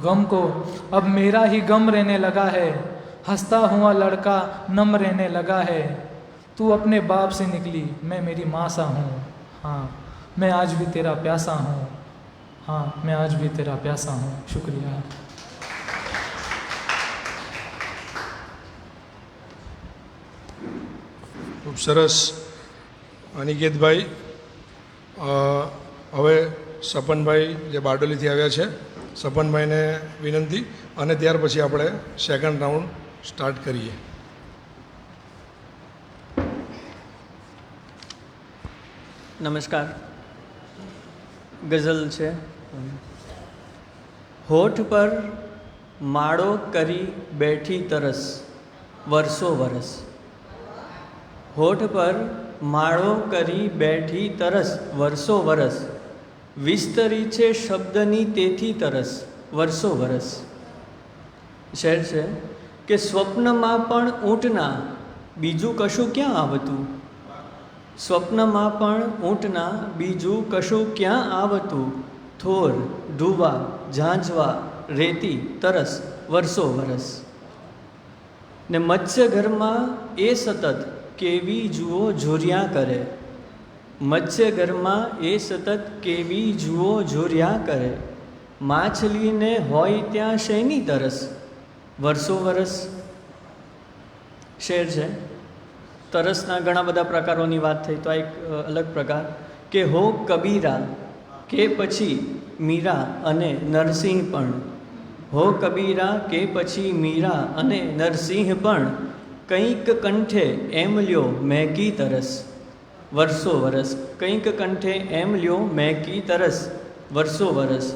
गम को अब मेरा ही गम रहने लगा है. हंसता हुआ लड़का नम रहने लगा है. तू अपने बाप से निकली मैं मेरी माँ सा हूँ, हाँ मैं आज भी तेरा प्यासा हूँ, हाँ मैं आज भी तेरा प्यासा हूँ. शुक्रिया. ખૂબ સરસ અનિકેતભાઈ. હવે સપનભાઈ જે બારડોલીથી આવ્યા છે, સપનભાઈને વિનંતી, અને ત્યાર પછી આપણે સેકન્ડ રાઉન્ડ સ્ટાર્ટ કરીએ. નમસ્કાર. ગઝલ છે. હોઠ પર માળો કરી બેઠી તરસ વર્ષો વરસ. હોઠ પર માળો કરી બેઠી તરસ વર્ષો વરસ. વિસ્તરી છે શબ્દની તેથી તરસ વર્ષો વરસ. શેર છે કે સ્વપ્નમાં પણ ઊંટના બીજું કશું ક્યાં આવતું. સ્વપ્નમાં પણ ઊંટના બીજું કશું ક્યાં આવતું. થોર, ઢૂવા, ઝાંઝવા, રેતી તરસ વર્ષો વરસ. ને મત્સ્ય ઘરમાં એ સતત કેવી જુઓ ઝૂર્યા કરે. મત્સ્ય ઘરમાં એ સતત કેવી જુઓ ઝૂર્યા કરે. માછલીને હોય ત્યાં શેની તરસ વર્ષો વરસ. શેર છે. તરસના ઘણા બધા પ્રકારોની વાત થઈ, તો આ એક અલગ પ્રકાર કે હો કબીરા કે પછી મીરા અને નરસિંહ પણ. હો કબીરા કે પછી મીરા અને નરસિંહ પણ. કંઈક કંઠે એમ લ્યો મેકી તરસ વર્ષો વરસ. કંઈક કંઠે એમ લ્યો મેકી તરસ વર્ષો વરસ.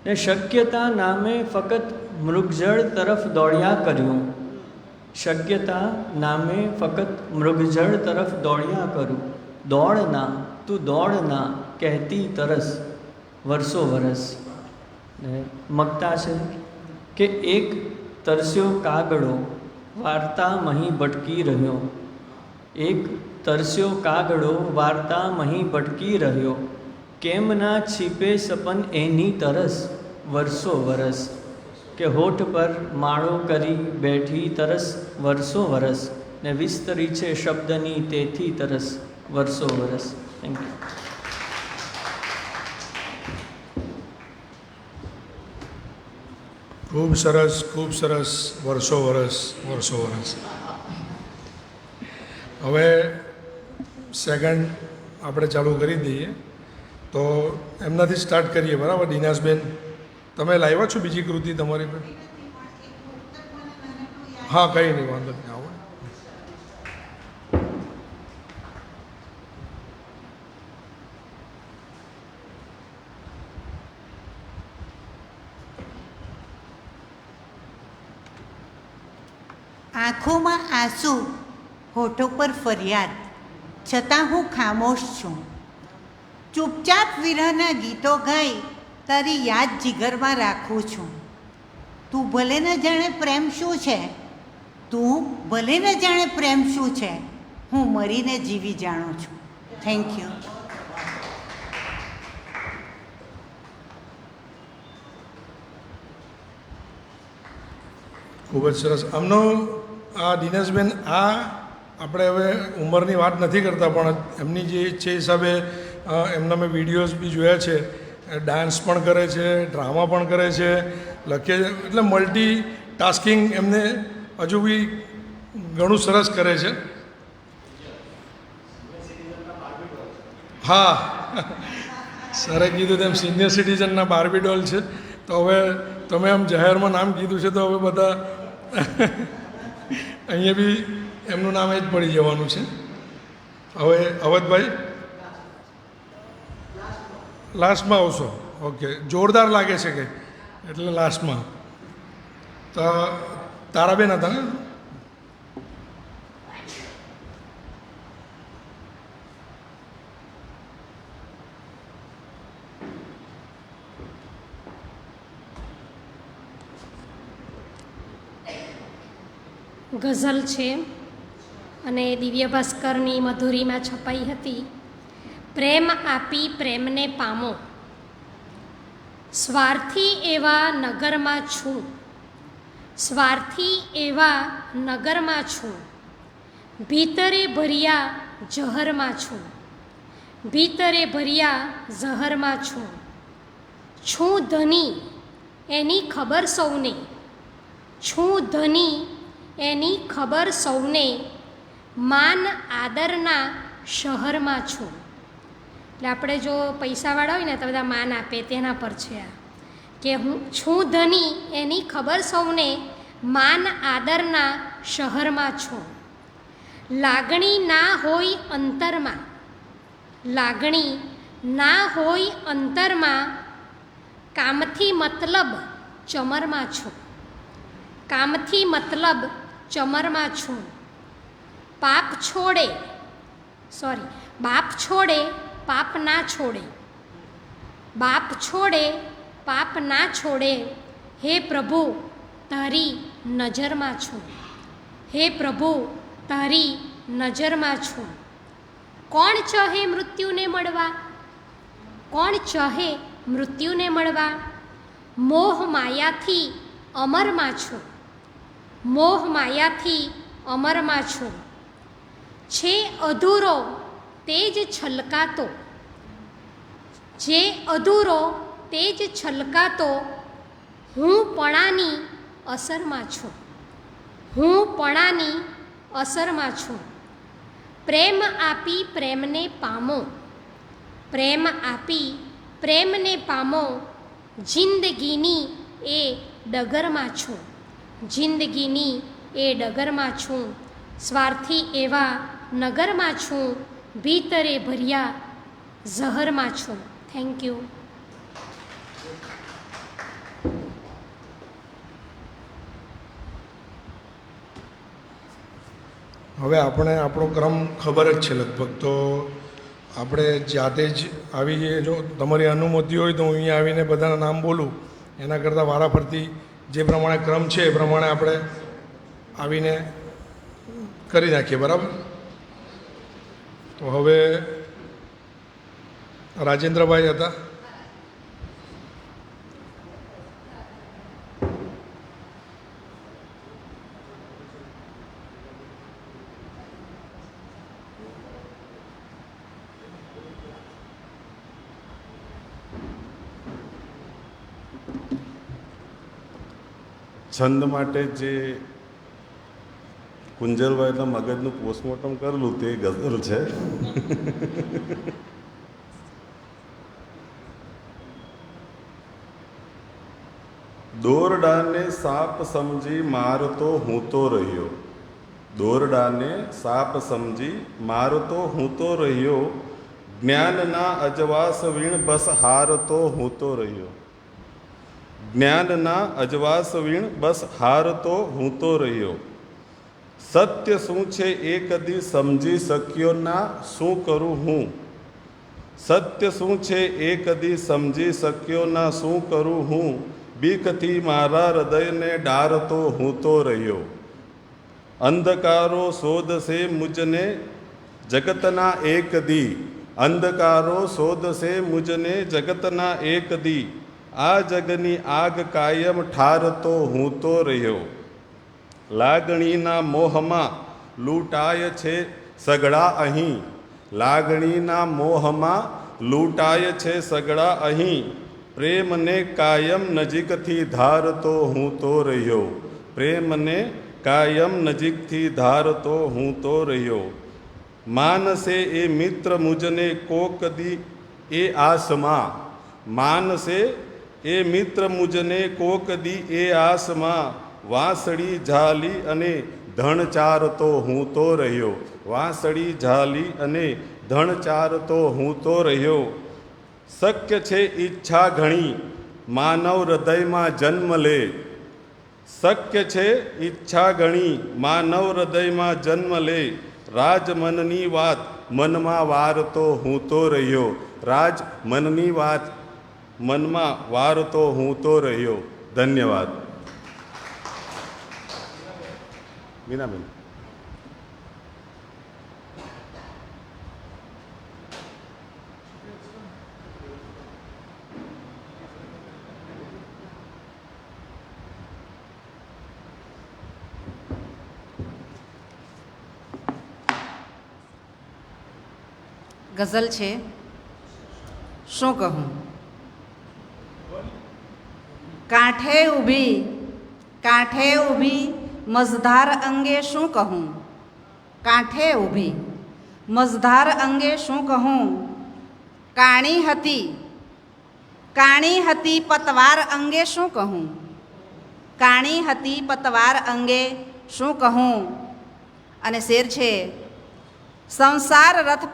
ને શક્યતા નામે ફક્ત મૃગજળ તરફ દોડ્યા કર્યું. શક્યતા નામે ફક્ત મૃગજળ તરફ દોડ્યા કરું. દોડના તું દોડના કહેતી તરસ વર્ષો વરસ. ને મગતા છે કે એક તરસ્યો કાગડો વાર્તા મહી ભટકી રહ્યો. એક તરસ્યો કાગડો વાર્તા મહી ભટકી રહ્યો. કેમ ના છીપે સપન એની તરસ વર્ષો વરસ. કે હોઠ પર માળો કરી બેઠી તરસ વર્ષો વરસ. ને વિસ્તરી છે શબ્દની તેથી તરસ વર્ષો વરસ. Thank you. ખૂબ સરસ, ખૂબ સરસ. વર્ષો વરસ, વર્ષો વરસ. હવે સેકન્ડ આપણે ચાલુ કરી દઈએ, તો એમનાથી સ્ટાર્ટ કરીએ. બરાબર દિનાશબેન, તમે લાવ્યા છો બીજી કૃતિ તમારી પર? હા, કંઈ નહીં, વાંધો નહીં. આવો. આંખોમાં આંસુ, હોઠો પર ફરિયાદ, છતાં હું ખામોશ છું. ચૂપચાપ વિરહના ગીતો ગાઈ તારી યાદ જીગરમાં રાખું છું. તું ભલે ન જાણે પ્રેમ શું છે, તું ભલે ન જાણે પ્રેમ શું છે, હું મરીને જીવી જાણું છું. Thank you. ખૂબ જ સરસ. આમનો આ દિનેશબેન, આ આપણે હવે ઉંમરની વાત નથી કરતા, પણ એમની જે ઈચ્છા હિસાબે એમના મેં વિડીયોઝ બી જોયા છે. ડાન્સ પણ કરે છે, ડ્રામા પણ કરે છે, લખે છે, એટલે મલ્ટી ટાસ્કિંગ એમને હજુ બી ઘણું સરસ કરે છે. હા, સરે કીધું તેમ સિનિયર સિટીઝનના બાર્બી ડોલ છે. તો હવે તમે આમ જાહેરમાં નામ કીધું છે, તો હવે બધા અહીંયા બી એમનું નામ જ પડી જવાનું છે. હવે અવધભાઈ લાસ્ટમાં આવશો. ઓકે, જોરદાર લાગે છે કે એટલે લાસ્ટમાં. તો તારાબેન હતા ને? ગઝલ છે અને દિવ્ય ભાસ્કરની મધુરીમાં છપાઈ હતી. પ્રેમ આપી પ્રેમને પામો, સ્વાર્થી એવા નગરમાં છું, સ્વાર્થી એવા નગરમાં છું, ભીતરે ભર્યા જહરમાં છું, ભીતરે ભર્યા ઝહરમાં છું. છું ધની એની ખબર સૌને, છું ધની એની ખબર સૌને, માન આદરના શહરમાં છું. એટલે આપણે જો પૈસાવાળા હોય ને તો બધા માન આપે, તેના પર છે આ કે હું છું ધની એની ખબર સૌને, માન આદરના શહરમાં છું. લાગણી ના હોય અંતરમાં, લાગણી ના હોય અંતરમાં, કામથી મતલબ ચમરમાં છું. કામથી મતલબ ચમરમાં છું. બાપ છોડે પાપ ના છોડે, બાપ છોડે પાપ ના છોડે, હે પ્રભુ તારી નજરમાં છું. હે પ્રભુ તારી નજરમાં છું. કોણ ચાહે મૃત્યુને મળવા, કોણ ચાહે મૃત્યુને મળવા, મોહ માયાથી અમરમાં છું. મોહ માયાથી અમરમાં છું. છે અધૂરો તે જ છલકાતો, જે અધૂરો તે જ છલકાતો, હું પણાની અસરમાં છું. હું પણાની અસરમાં છું. પ્રેમ આપી પ્રેમને પામો, પ્રેમ આપી પ્રેમને પામો, જિંદગીની એ ડગરમાં છું. જિંદગીની એ ડગરમાં છું. સ્વાર્થી એવા નગરમાં છું, ભીતરે ભર્યા ઝહરમાં છું. Thank you. હવે આપણે આપણો ક્રમ ખબર જ છે લગભગ, તો આપણે જાતે જ આવી જઈએ. જો તમારી અનુમતિ હોય તો હું અહીંયા આવીને બધાના નામ બોલું, એના કરતાં વારાફરતી જે પ્રમાણે ક્રમ છે એ પ્રમાણે આપણે આવીને કરી નાખીએ. બરાબર? તો હવે રાજેન્દ્રભાઈ હતા. છંદ માટે જે કુંજલભાઈના મગજનું પોસ્ટમોર્ટમ કરેલું તે ગઝલ છે. દોરડાને સાપ સમજી મારતો હું તો રહ્યો, દોરડાને સાપ સમજી મારતો હું તો રહ્યો, જ્ઞાનના અજવાસ વીણ બસ હારતો હું તો રહ્યો, જ્ઞાનના અજવાસ વીણ બસ હારતો હું તો રહ્યો. સત્ય શું છે એ કદી સમજી શક્યો ના, શું કરું હું? સત્ય શું છે એ કદી સમજી શક્યો ના, શું કરું હું? બીકથી મારા હૃદયને ડારતો હું તો રહ્યો. અંધકારો શોધશે મુજને જગતના એક દી, અંધકારો શોધશે મુજને જગતના એક દી, આ જગની આગ કાયમ ઠારતો હું તો રહ્યો. લાગણીના મોહમાં લૂંટાય છે સગડા અહીં, લાગણીના મોહમાં લૂંટાય છે સગડા અહીં, પ્રેમને કાયમ નજીકથી ધારતો હું તો રહ્યો, પ્રેમને કાયમ નજીકથી ધારતો હું તો રહ્યો. માનસે એ મિત્ર મુજને કોકદી એ આસમાં, માનસે એ મિત્ર મુજને કોકદી એ આસમાં, વાંસળી ઝાલી અને ધણ ચારતો હું તો રહ્યો, વાંસળી ઝાલી અને ધણ ચારતો હું તો રહ્યો. શક્ય છે ઈચ્છા ઘણી માનવ હૃદયમાં જન્મ લે, શક્ય છે ઈચ્છા ઘણી માનવ હૃદયમાં જન્મ લે, રાજ મનની વાત મનમાં વારતો હું તો રહ્યો, રાજ મનની વાત મનમાં વારતો હું તો રહ્યો. ધન્યવાદ. મીનાબેન. ગઝલ છે શું કહું? કાંઠે ઊભી મઝધાર અંગે શું કહું? કાંઠે ઊભી. મઝધાર અંગે શું કહું, કાણી હતી પતવાર અંગે શું કહું, કાણી હતી પતવાર અંગે શું કહું. અને શેર છે, સંસાર રથ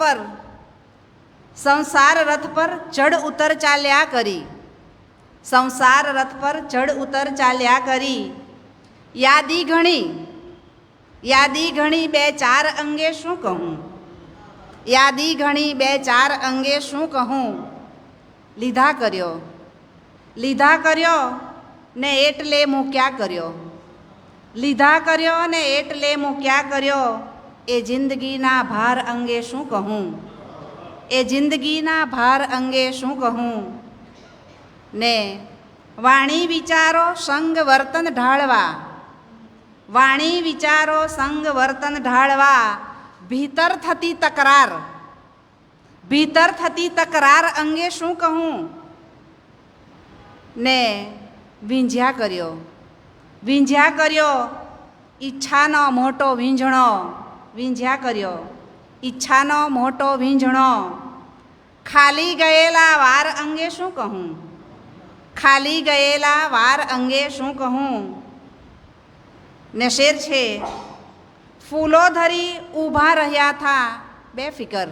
પર ચડ ઉતર ચાલ્યા કરી, સંસાર રથ પર ચડ ઉતર ચાલ્યા કરી. યાદી ઘણી બે ચાર અંગે શું કહું, યાદી ઘણી બે ચાર અંગે શું કહું. લીધા કર્યો ને એટલે મૂક્યા કર્યો, લીધા કર્યો ને એટલે મૂક્યા કર્યો. એ જિંદગીના ભાર અંગે શું કહું, એ જિંદગીના ભાર અંગે શું કહું. ને વાણી વિચારો સંગ વર્તન ઢાળવા, વાણી વિચારો સંગ વર્તન ઢાળવા. ભીતર થતી તકરાર અંગે શું કહું. ને વીંઝ્યા કર્યો ઈચ્છાનો મોટો વીંઝણો, વીંઝ્યા કર્યો ઈચ્છાનો મોટો વીંઝણો. ખાલી ગયેલા વાર અંગે શું કહું, ખાલી ગયેલા વાર અંગે શું કહું. ને શેર છે, ફૂલો ધરી ઊભા રહ્યા થા બેફિકર,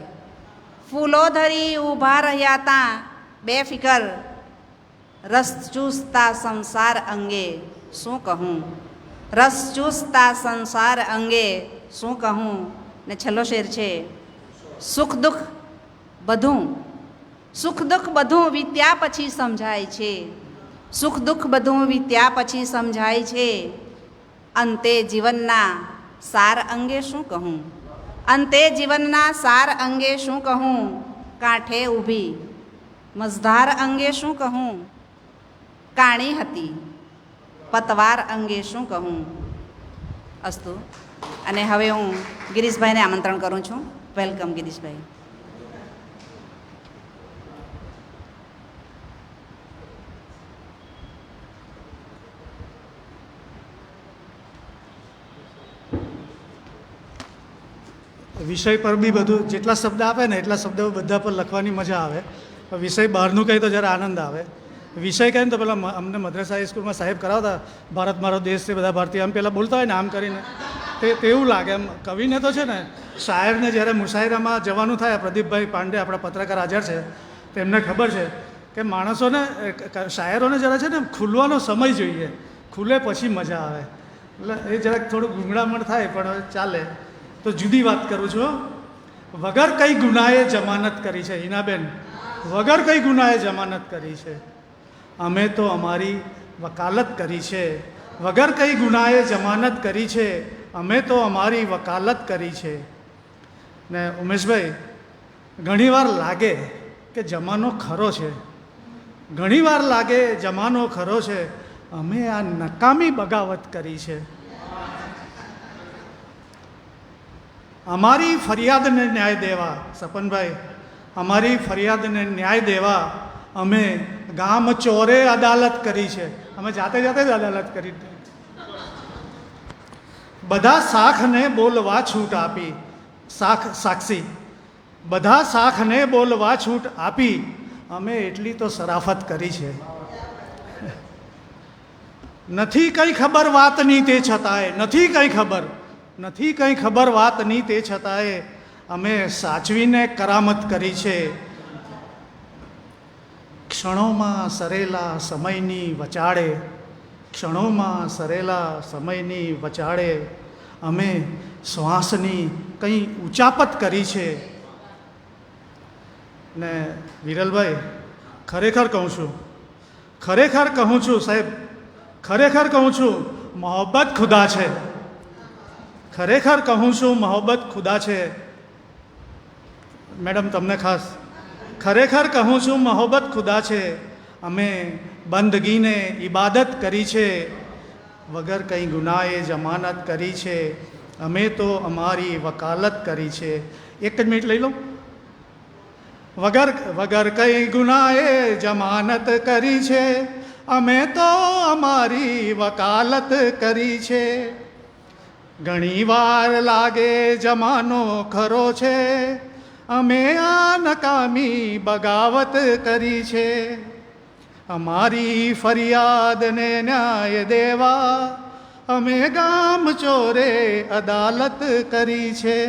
ફૂલો ધરી ઊભા રહ્યા તા બેફિકર. રસ ચૂસતા સંસાર અંગે શું કહું, રસ ચૂસતા સંસાર અંગે શું કહું. ને છેલ્લો શેર છે, સુખ દુઃખ બધું વીત્યા પછી સમજાય છે, સુખ દુઃખ બધું વીત્યા પછી સમજાય છે. અંતે જીવનના સાર અંગે શું કહું, અંતે જીવનના સાર અંગે શું કહું. કાંઠે ઊભી મઝધાર અંગે શું કહું, કાણી હતી પતવાર અંગે શું કહું. અસ્તુ. અને હવે હું ગિરીશભાઈને આમંત્રણ કરું છું. વેલકમ ગિરીશભાઈ. વિષય પર બી બધું જેટલા શબ્દ આપે ને એટલા શબ્દો બધા પર લખવાની મજા આવે. વિષય બહારનું કહે તો જરા આનંદ આવે. વિષય કહે ને તો પેલા અમને મદ્રાસા હાઈસ્કૂલમાં સાહેબ કરાવતા, ભારત મારો દેશ છે, બધા ભારતીય આમ પહેલાં બોલતા હોય ને આમ કરીને તેવું લાગે. એમ કવિને તો છે ને શાયરને જ્યારે મુશાયરામાં જવાનું થાય, પ્રદીપભાઈ પાંડે આપણા પત્રકાર હાજર છે, તેમને ખબર છે કે માણસોને શાયરોને જરા છે ને ખુલવાનો સમય જોઈએ, ખુલે પછી મજા આવે. એટલે એ જરાક થોડું ગૂંગળામણ થાય પણ ચાલે. તો જુદી વાત કરું છું. વગર કઈ ગુનાએ જમાનત કરી છે હિનાબેન, વગર કઈ ગુનાએ જમાનત કરી છે. અમે તો અમારી વકાલત કરી છે, વગર કઈ ગુનાએ જમાનત કરી છે. અમે તો અમારી વકાલત કરી છે. ને ઉમેશભાઈ, ઘણીવાર લાગે કે જમાનો ખરો છે, ઘણીવાર લાગે જમાનો ખરો છે, અમે આ નકામી બગાવત કરી છે. અમારી ફરિયાદને ન્યાય દેવા, સપનભાઈ, અમારી ફરિયાદને ન્યાય દેવા અમે ગામ ચોરે અદાલત કરી છે. અમે જાતે જ અદાલત કરી. બધા શાખને બોલવા છૂટ આપી, સાક્ષી બધા શાખને બોલવા છૂટ આપી અમે એટલી તો શરાફત કરી છે. નથી કંઈ ખબર વાતની તે છતાંય, નથી કંઈ ખબર વાતની તે છતાંય અમે સાચવીને કરામત કરી છે. ક્ષણોમાં સરેલા સમયની વચાળે, ક્ષણોમાં સરેલા સમયની વચાળે અમે શ્વાસની કંઈ ઉચાપત કરી છે. ને વિરલભાઈ, ખરેખર કહું છું સાહેબ, ખરેખર કહું છું મોહબ્બત ખુદા છે, ખરેખર કહું છું મોહબ્બત ખુદા છે. મેડમ તમને ખાસ ખરેખર કહું છું મોહબ્બત ખુદા છે. અમે બંદગીને ઇબાદત કરી છે, વગર કંઈ ગુનાએ જમાનત કરી છે. અમે તો અમારી વકાલત કરી છે. એક જ મિનિટ લઈ લો. વગર કંઈ ગુનાએ જમાનત કરી છે, અમે તો અમારી વકાલત કરી છે. ઘણીવાર લાગે જમાનો ખરો છે, અમે આ નકામી બગાવત કરી છે. અમારી ફરિયાદને ન્યાય દેવા અમે ગામ ચોરે અદાલત કરી છે.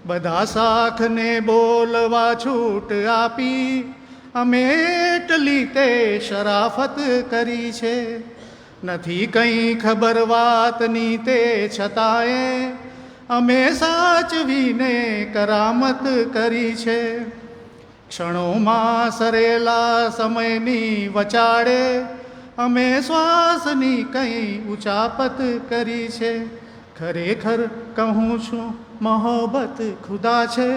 બધા શાખને બોલવા છૂટ આપી અમે એટલી તે શરાફત કરી છે. નથી કંઈ ખબર વાતની તે છતાંય અમે સાચવીને કરામત કરી છે. ક્ષણોમાં સરેલા સમયની વચાળે અમે શ્વાસની કંઈ ઉચાપત કરી છે. ખરેખર કહું છું મોહબ્બત ખુદા છે,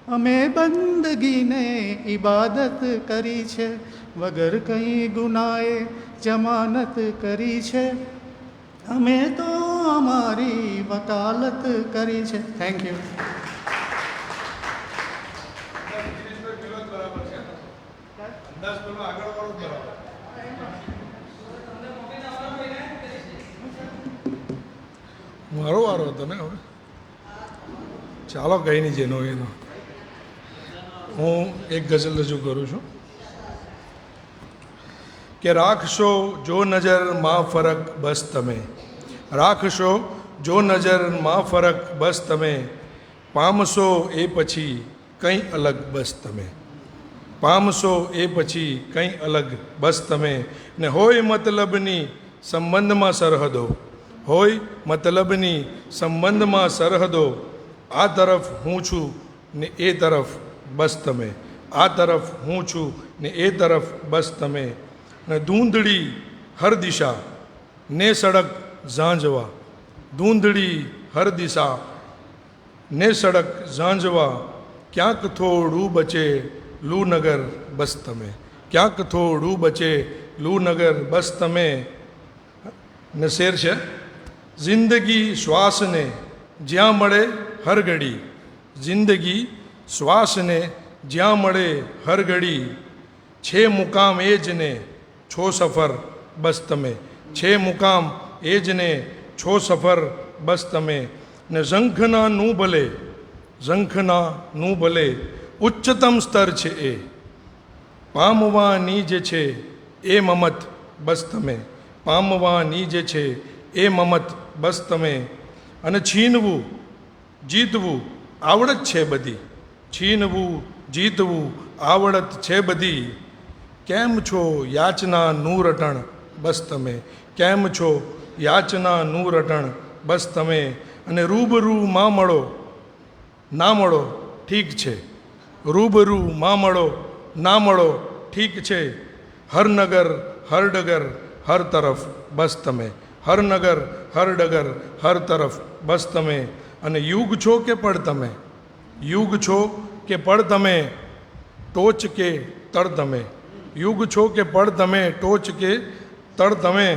અમે બંદગીને ઈબાદત કરી છે. વગર કંઈ ગુનાએ જમાનત કરી છે, અમે તો અમારી વકાલત કરી છે. Thank you. મારો વારો હતો ને હવે. ચાલો કંઈ નહીં, જેનો એનો. હું એક ગઝલ રજૂ કરું છું કે રાખશો જો નજર માં ફરક બસ તમે, રાખશો જો નજર માં ફરક બસ તમે, પામશો એ પછી કંઈ અલગ બસ તમે, પામશો એ પછી કંઈ અલગ બસ તમે. ને હોય મતલબની સંબંધમાં સરહદો, હોય મતલબની સંબંધમાં સરહદો, આ તરફ હું છું ને એ તરફ બસ તમે, આ તરફ હું છું ને એ તરફ બસ તમે. ને ધૂંધળી હર દિશા ને સડક ઝાંઝવા, ધૂંધળી હર દિશા ને સડક ઝાંઝવા, ક્યાંક થોડું બચે લૂનગર બસ તમે, ક્યાંક થોડું બચે લૂનગર બસ તમે. ને શેર છે, જિંદગી શ્વાસને જ્યાં મળે હર ઘડી, જિંદગી શ્વાસને જ્યાં મળે હર ઘડી, છે મુકામ એ જ ને છો સફર બસ તમે, છે મુકામ એ જ ને છો સફર બસ તમે. ને ઝંખના નું ભલે, ઝંખના નું ભલે ઉચ્ચતમ સ્તર છે એ, પામવાની જે છે એ મમત બસ તમે, પામવાની જે છે એ મમત બસ તમે. અને છીનવું જીતવું આવડત છે બધી, છીનવું જીતવું આવડત છે બધી, કેમ છો યાચના નું રટણ બસ તમે, કેમ છો યાચના નું રટણ બસ તમે. અને રૂબરૂ માં મળો ના મળો ઠીક છે, રૂબરૂ માં મળો ના મળો ઠીક છે, હર નગર હર ડગર હર તરફ બસ તમે, હર નગર હર ડગર હર તરફ બસ તમે. અને યુગ છો કે પડ તમે, યુગ છો કે પડ તમે, ટોચ કે તળ તમે, યુગ છો કે પડ તમે, ટોચ કે તળ તમે.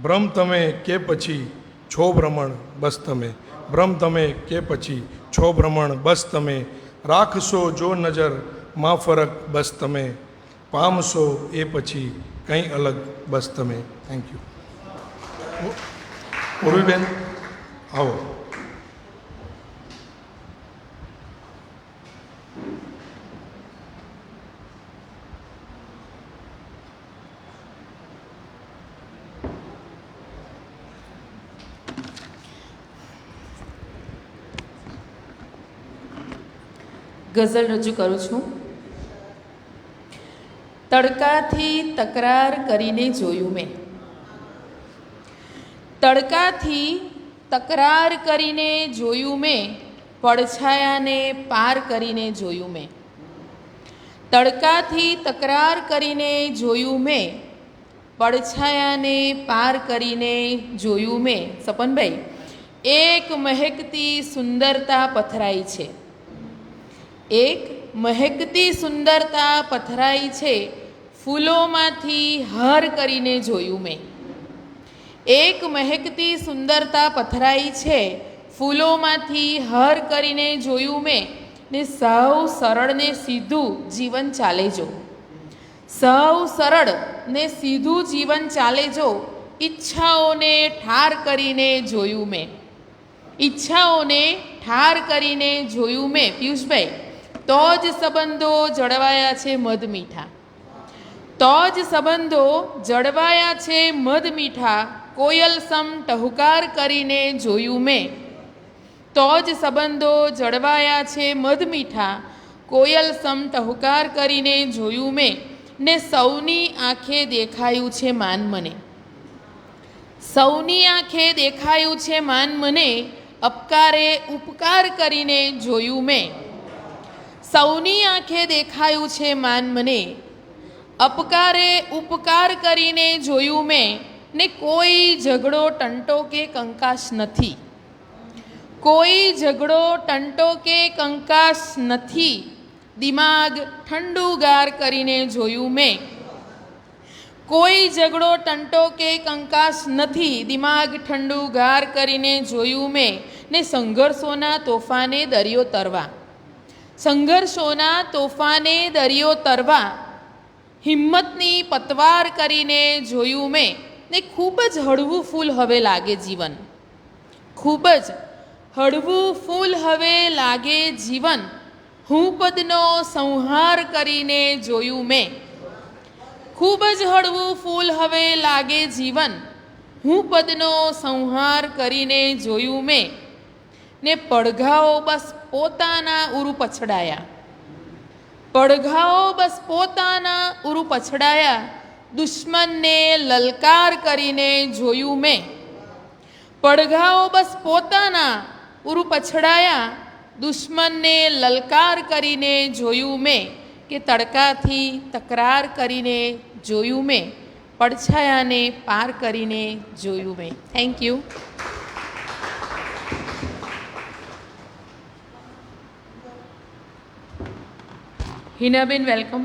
ભ્રમ તમે કે પછી છો ભ્રમણ બસ તમે, ભ્રમ તમે કે પછી છો ભ્રમણ બસ તમે. રાખશો જો નજર માં ફરક બસ તમે, પામશો એ પછી કંઈ અલગ બસ તમે. Thank you. પૂર્વીબેન આવો. ગઝલ રજૂ કરું છું. તડકાથી તકરાર કરીને જોયું મેં, તડકાથી તકરાર કરીને જોયું મેં, પડછાયાને પાર કરીને જોયું મેં, તડકાથી તકરાર કરીને જોયું મેં, પડછાયાને પાર કરીને જોયું મેં. સપનભાઈ, એક મહેકતી સુંદરતા પથરાઈ છે, એક મહેકતી સુંદરતા પથરાઈ છે, ફૂલોમાંથી હાર કરીને જોયું મેં, એક મહેકતી સુંદરતા પથરાઈ છે, ફૂલોમાંથી હાર કરીને જોયું મેં. ને સૌ સરળ ને સીધું જીવન ચાલે જો, સૌ સરળ ને સીધું જીવન ચાલે જો, ઈચ્છાઓને ઠાર કરીને જોયું મેં, ઈચ્છાઓને ઠાર કરીને જોયું મેં પિયુષભાઈ, તો જ સંબંધો જળવાયા છે મધ મીઠા, તો જ સંબંધો જળવાયા છે મધ મીઠા, કોયલ સમ ટહુકાર કરીને જોયું મેં, તો જ સંબંધો જળવાયા છે મધ મીઠા, કોયલ સમ ટહુકાર કરીને જોયું મેં, ને સૌની આંખે દેખાયું છે માન મને, સૌની આંખે દેખાયું છે માન મને, અપકારે ઉપકાર કરીને જોયું મેં, સૌની આંખે દેખાયું છે માન મને, અપકારે ઉપકાર કરીને જોયું મેં, ને કોઈ ઝઘડો ટંટો કે કંકાસ નથી, કોઈ ઝઘડો ટંટો કે કંકાસ નથી, દિમાગ ઠંડુગાર કરીને જોયું મેં, કોઈ ઝઘડો ટંટો કે કંકાસ નથી, દિમાગ ઠંડુગાર કરીને જોયું મેં, ને સંઘર્ષોના તોફાને દરિયો તરવા, સંઘર્ષોના તોફાને દરિયો તરવા, હિંમતની પતવાર કરીને જોયું મેં, ને ખૂબ જ હળવું ફૂલ હવે લાગે જીવન, ખૂબ જ હળવું ફૂલ હવે લાગે જીવન, હું પદનો સંહાર કરીને જોયું મેં, ખૂબ જ હળવું ફૂલ હવે લાગે જીવન, હું પદનો સંહાર કરીને જોયું મેં, ને પડઘાઓ બસ પોતાના ઉરુ પછડાયા, પડઘાઓ બસ પોતાના ઉરુ પછડાયા, દુશ્મનને લલકાર કરીને જોયું મેં, પડઘાઓ બસ પોતાના ઉરુ પછડાયા, દુશ્મનને લલકાર કરીને જોયું મેં, કે તડકાથી તકરાર કરીને જોયું મેં, પડછાયાને પાર કરીને જોયું મેં. Thank you. હિનાબેન, વેલકમ.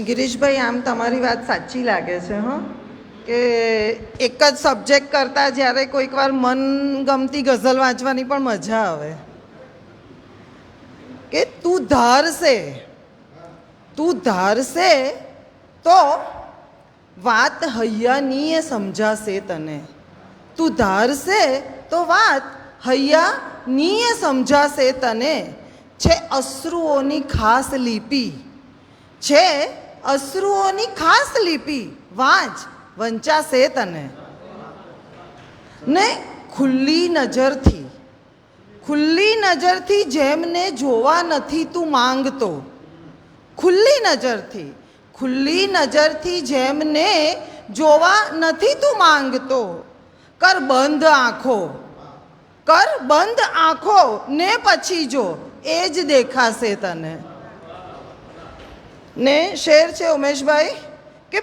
ગિરીશભાઈ, આમ તમારી વાત સાચી લાગે છે, હં, કે એક જ સબ્જેક્ટ કરતાં જ્યારે કોઈક વાર મનગમતી ગઝલ વાંચવાની પણ મજા આવે, કે તું ધારશે તો વાત હૈયાની એ સમજાશે તને, તું ધારશે તો વાત હૈયાની એ સમજાશે તને, છે અશ્રુઓની ખાસ લિપિ, છે અશ્રુઓની ખાસ લિપિ, વાંચ વંચાશે તને, ને ખુલ્લી નજરથી જેમને જોવા નથી તું માંગતો, ખુલ્લી નજરથી જેમને જોવા નથી તું માંગતો, કર બંધ આંખો ને પછી જો એ જ દેખાશે તને. ને શેર છે ઉમેશભાઈ, કે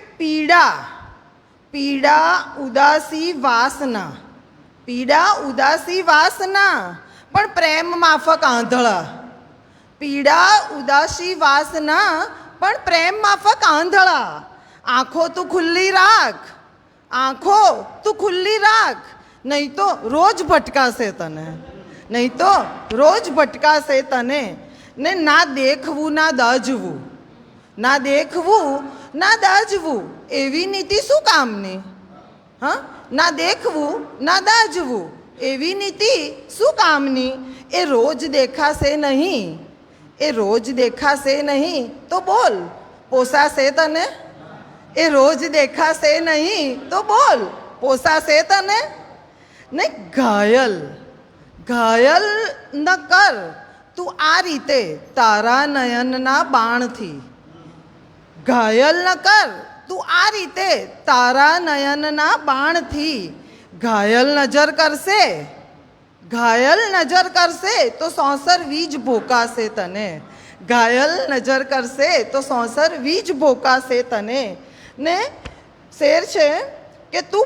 પીડા ઉદાસી વાસના, પણ પ્રેમ માફક આંધળા, પીડા ઉદાસી વાસના પણ પ્રેમ માફક આંધળા, આંખો તું ખુલ્લી રાખ, નહીં તો રોજ ભટકાશે તને, ને ના દેખવું ના દાજવું એવી નીતિ શું કામની, હા, ના દેખવું ના દાજવું એવી નીતિ શું કામની, એ રોજ દેખાશે નહીં તો બોલ પોસાશે તને, એ રોજ દેખાશે નહીં તો બોલ પોસાશે તને, ને ઘાયલ ન કર તું આ રીતે તારા નયનના બાણથી, ઘાયલ ન કર તું આ રીતે તારા નયનના બાણથી, ઘાયલ નજર કરશે તો સોંસર વીજ ભોકાશે તને, ઘાયલ નજર કરશે તો સોંસર વીજ ભોકાશે તને. ને શેર છે કે તું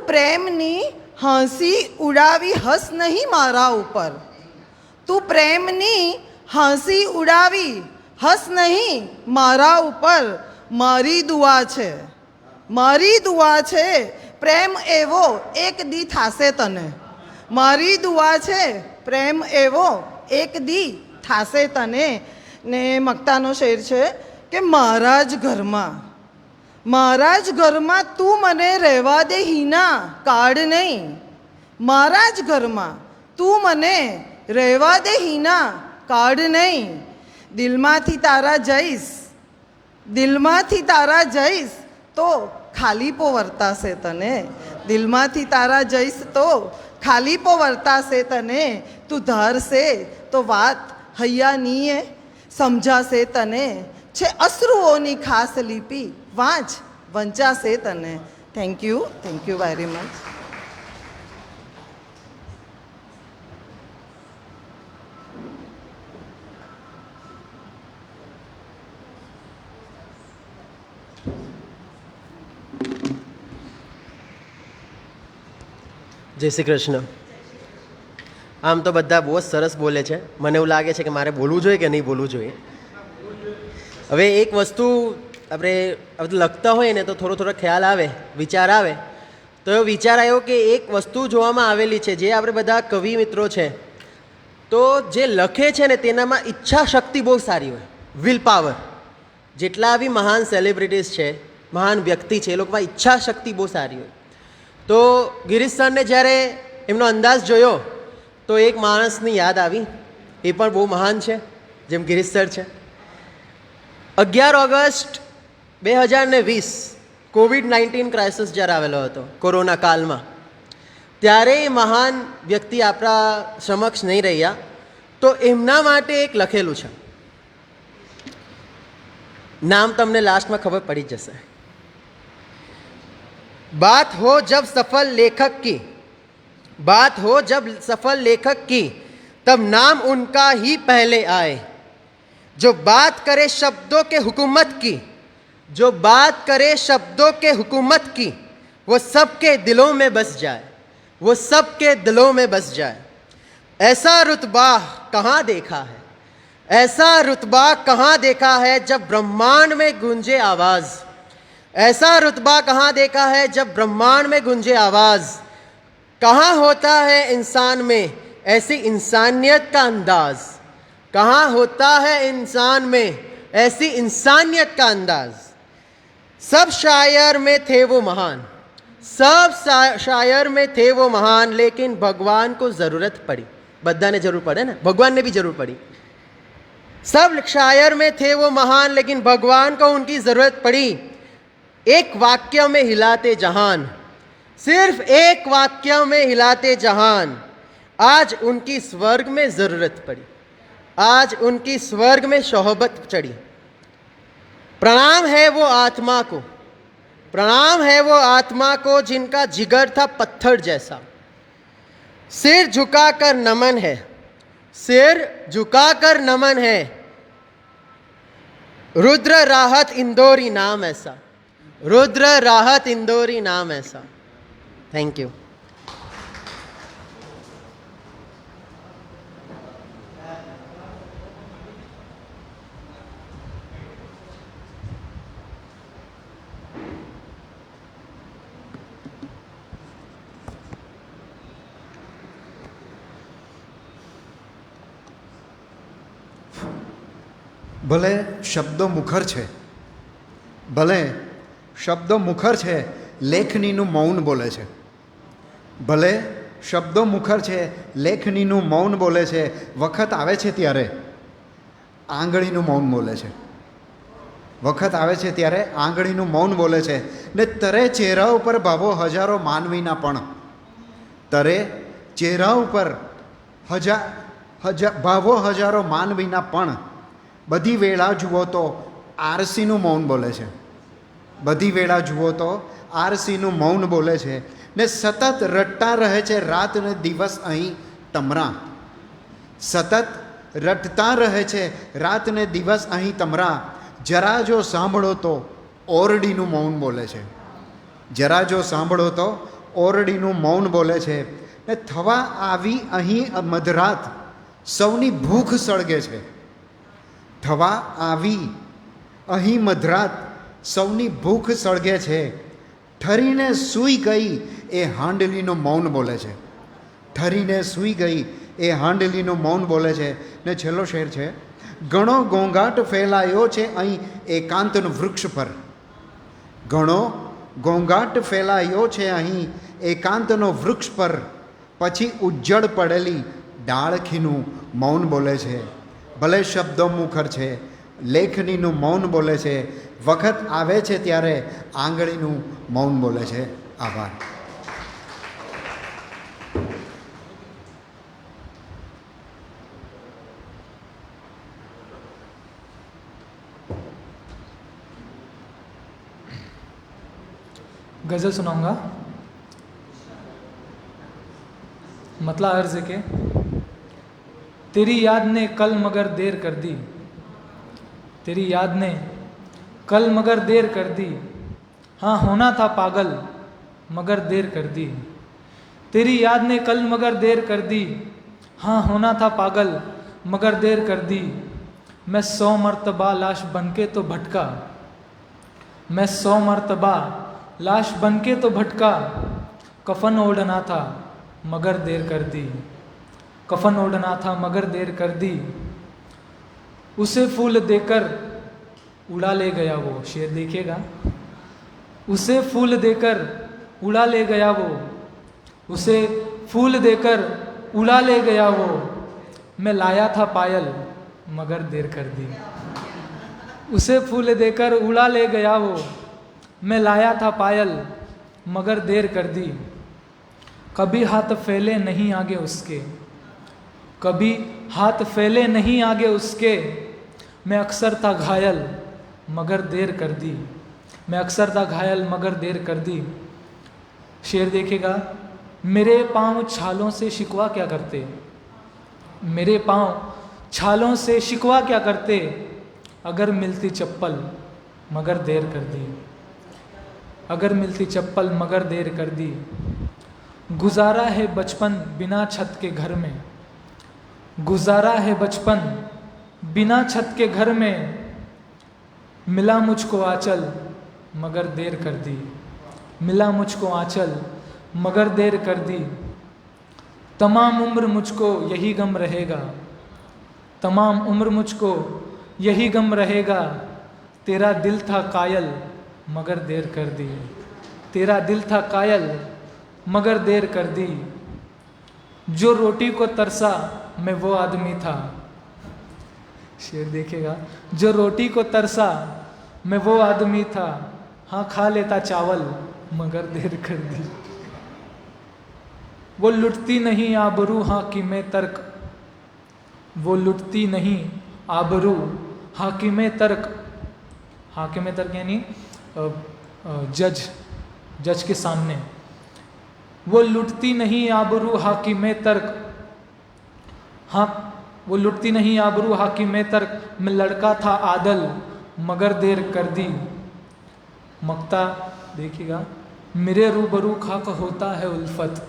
પ્રેમની હસી ઉડાવી હસ નહીં મારા ઉપર, તું પ્રેમની હસી ઉડાવી હસ નહીં મારા ઉપર, મારી દુઆ છે પ્રેમ એવો એક દી થાશે તને. મારી દુઆ છે પ્રેમ એવો એક દી થાશે તને. ને મક્તાનો શેર છે કે મારા જ ઘરમાં તું મને રહેવા દે હિના કાઢ નહીં. મારા જ ઘરમાં તું મને રહેવા દે હિના કાઢ નહીં. દિલમાંથી તારા જઈશ તો ખાલીપો વર્તાશે તને. દિલમાંથી તારા જઈશ તો ખાલીપો વર્તાશે તને. તું ધારશે તો વાત હૈયાનીએ સમજાશે તને. છે અશ્રુઓની ખાસ લિપિ વાંચ વંચાશે તને. Thank you very much. જય શ્રી કૃષ્ણ. આમ તો બધા બહુ જ સરસ બોલે છે. મને એવું લાગે છે કે મારે બોલવું જોઈએ કે નહીં બોલવું જોઈએ. હવે એક વસ્તુ આપણે લખતા હોય ને તો થોડો ખ્યાલ આવે, વિચાર આવે. તો એવો વિચાર આવ્યો કે એક વસ્તુ જોવામાં આવેલી છે, જે આપણે બધા કવિ મિત્રો છે તો જે લખે છે ને તેનામાં ઈચ્છા શક્તિ બહુ સારી હોય, વિલ પાવર. જેટલા બી મહાન સેલિબ્રિટીઝ છે, મહાન વ્યક્તિ છે, એ લોકોમાં ઈચ્છા શક્તિ બહુ સારી હોય. તો ગિરીશ સરને જ્યારે એમનો અંદાજ જોયો તો એક માણસની યાદ આવી, એ પણ બહુ મહાન છે જેમ ગિરીશ સર છે. 11 ઓગસ્ટ 2020 કોવિડ-19 ક્રાઇસિસ જ્યારે આવેલો હતો, કોરોના કાળમાં, ત્યારે એ મહાન વ્યક્તિ આપણા સમક્ષ નહીં રહ્યા. તો એમના માટે એક લખેલું છે, નામ તમને લાસ્ટમાં ખબર પડી જશે. बात हो जब सफल लेखक की तब नाम उनका ही पहले आए. जो बात करे शब्दों के हुकूमत की वो सबके दिलों में बस जाए. ऐसा रुतबा कहाँ देखा है जब ब्रह्मांड में गूंजे आवाज. कहाँ होता है इंसान में ऐसी इंसानियत का अंदाज. सब शायर में थे वो महान लेकिन भगवान को जरूरत पड़ी. बधाने जरूर पड़े ना, भगवान ने भी जरूर पड़ी. सब शायर में थे वो महान लेकिन भगवान को उनकी जरूरत पड़ी. एक वाक्य में हिलाते जहान, सिर्फ एक वाक्य में हिलाते जहान. आज उनकी स्वर्ग में जरूरत पड़ी, आज उनकी स्वर्ग में शोहबत चढ़ी. प्रणाम है वो आत्मा को जिनका जिगर था पत्थर जैसा. सिर झुकाकर नमन है. रुद्र राहत इंदौरी नाम ऐसा. Thank you. ભલે શબ્દો મુખર છે, લેખનીનું મૌન બોલે છે. ભલે શબ્દો મુખર છે, લેખનીનું મૌન બોલે છે. વખત આવે છે ત્યારે આંગળીનું મૌન બોલે છે. ને તરે ચહેરા ઉપર ભાવો હજારો માનવીના પણ. ભાવો હજારો માનવીના પણ. બધી વેળા જુઓ તો આરસીનું મૌન બોલે છે. ને સતત રટતા રહે છે રાત ને દિવસ અહીં તમરા. જરા જો સાંભળો તો ઓરડીનું મૌન બોલે છે. ને થવા આવી અહીં મધરાત સૌની ભૂખ સળગે છે. ઠરીને સૂઈ ગઈ એ હાંડલીનું મૌન બોલે છે. ઠરીને સૂઈ ગઈ એ હાંડલીનું મૌન બોલે છે. ને છેલ્લો શેર છે, ઘણો ઘોંઘાટ ફેલાયો છે અહીં એકાંતનું વૃક્ષ પર. ઘણો ઘોંઘાટ ફેલાયો છે અહીં એકાંતનો વૃક્ષ પર, પછી ઉજ્જડ પડેલી ડાળખીનું મૌન બોલે છે. ભલે શબ્દો મુખર છે, લેખનીનું મૌન બોલે છે. વખત આવે છે ત્યારે આંગળીનું મૌન બોલે છે. આભાર. गज़ल सुनाऊंगा. मतला अर्ज है कि तेरी याद ने कल मगर देर कर दी, तेरी याद ने कल मगर देर कर दी, हाँ होना था पागल मगर देर कर दी. तेरी याद ने कल मगर देर कर दी, हाँ होना था पागल मगर देर कर दी. मैं 100 मर्तबा लाश बनके तो भटका, मैं 100 मर्तबा लाश बनके तो भटका, कफन ओढ़ना था मगर देर कर दी, कफन ओढ़ना था मगर देर कर दी. उसे फूल देकर उड़ा ले गया वो, शेर देखिएगा. उसे फूल देकर उड़ा ले गया वो, उसे फूल देकर उड़ा ले गया वो. मैं लाया था पायल मगर देर कर दी. उसे फूल देकर उड़ा ले गया वो, मैं लाया था पायल मगर देर कर दी. कभी हाथ फैले नहीं आगे उसके, कभी हाथ फैले नहीं आगे उसके. मैं अक्सर था घायल मगर देर कर दी, मैं अक्सर था घायल मगर देर कर दी. शेर देखेगा. मेरे पाँव छालों से शिकवा क्या करते, मेरे पाँव छालों से शिकवा क्या करते. अगर मिलती चप्पल मगर देर कर दी, अगर मिलती चप्पल मगर देर कर दी. गुजारा है बचपन बिना छत के घर में, गुजारा है बचपन बिना छत के घर में. मिला मुझको आंचल मगर देर कर दी, मिला मुझको आंचल मगर देर कर दी. तमाम उम्र मुझको यही गम रहेगा, तमाम उम्र मुझको यही गम रहेगा. तेरा दिल था कायल मगर देर कर दी, तेरा दिल था कायल मगर देर कर दी. जो रोटी को तरसा मैं वो आदमी था, शेर देखेगा. जो रोटी को तरसा मैं वो आदमी था, हाँ खा लेता चावल मगर देर कर दी. वो लुटती नहीं आबरू हाकिमे तर्क, वो लुटती नहीं आबरू हाकिमे तर्क. हाकिमे तर्क यानी जज के सामने. वो लुटती नहीं आबरू हाकिमे तर्क, हाँ वो लुटती नहीं आबरू हाकिमे तर्क. मैं लड़का था आदल मगर देर कर दी. मक्ता देखिएगा. मेरे रूबरू खाक होता है उल्फत,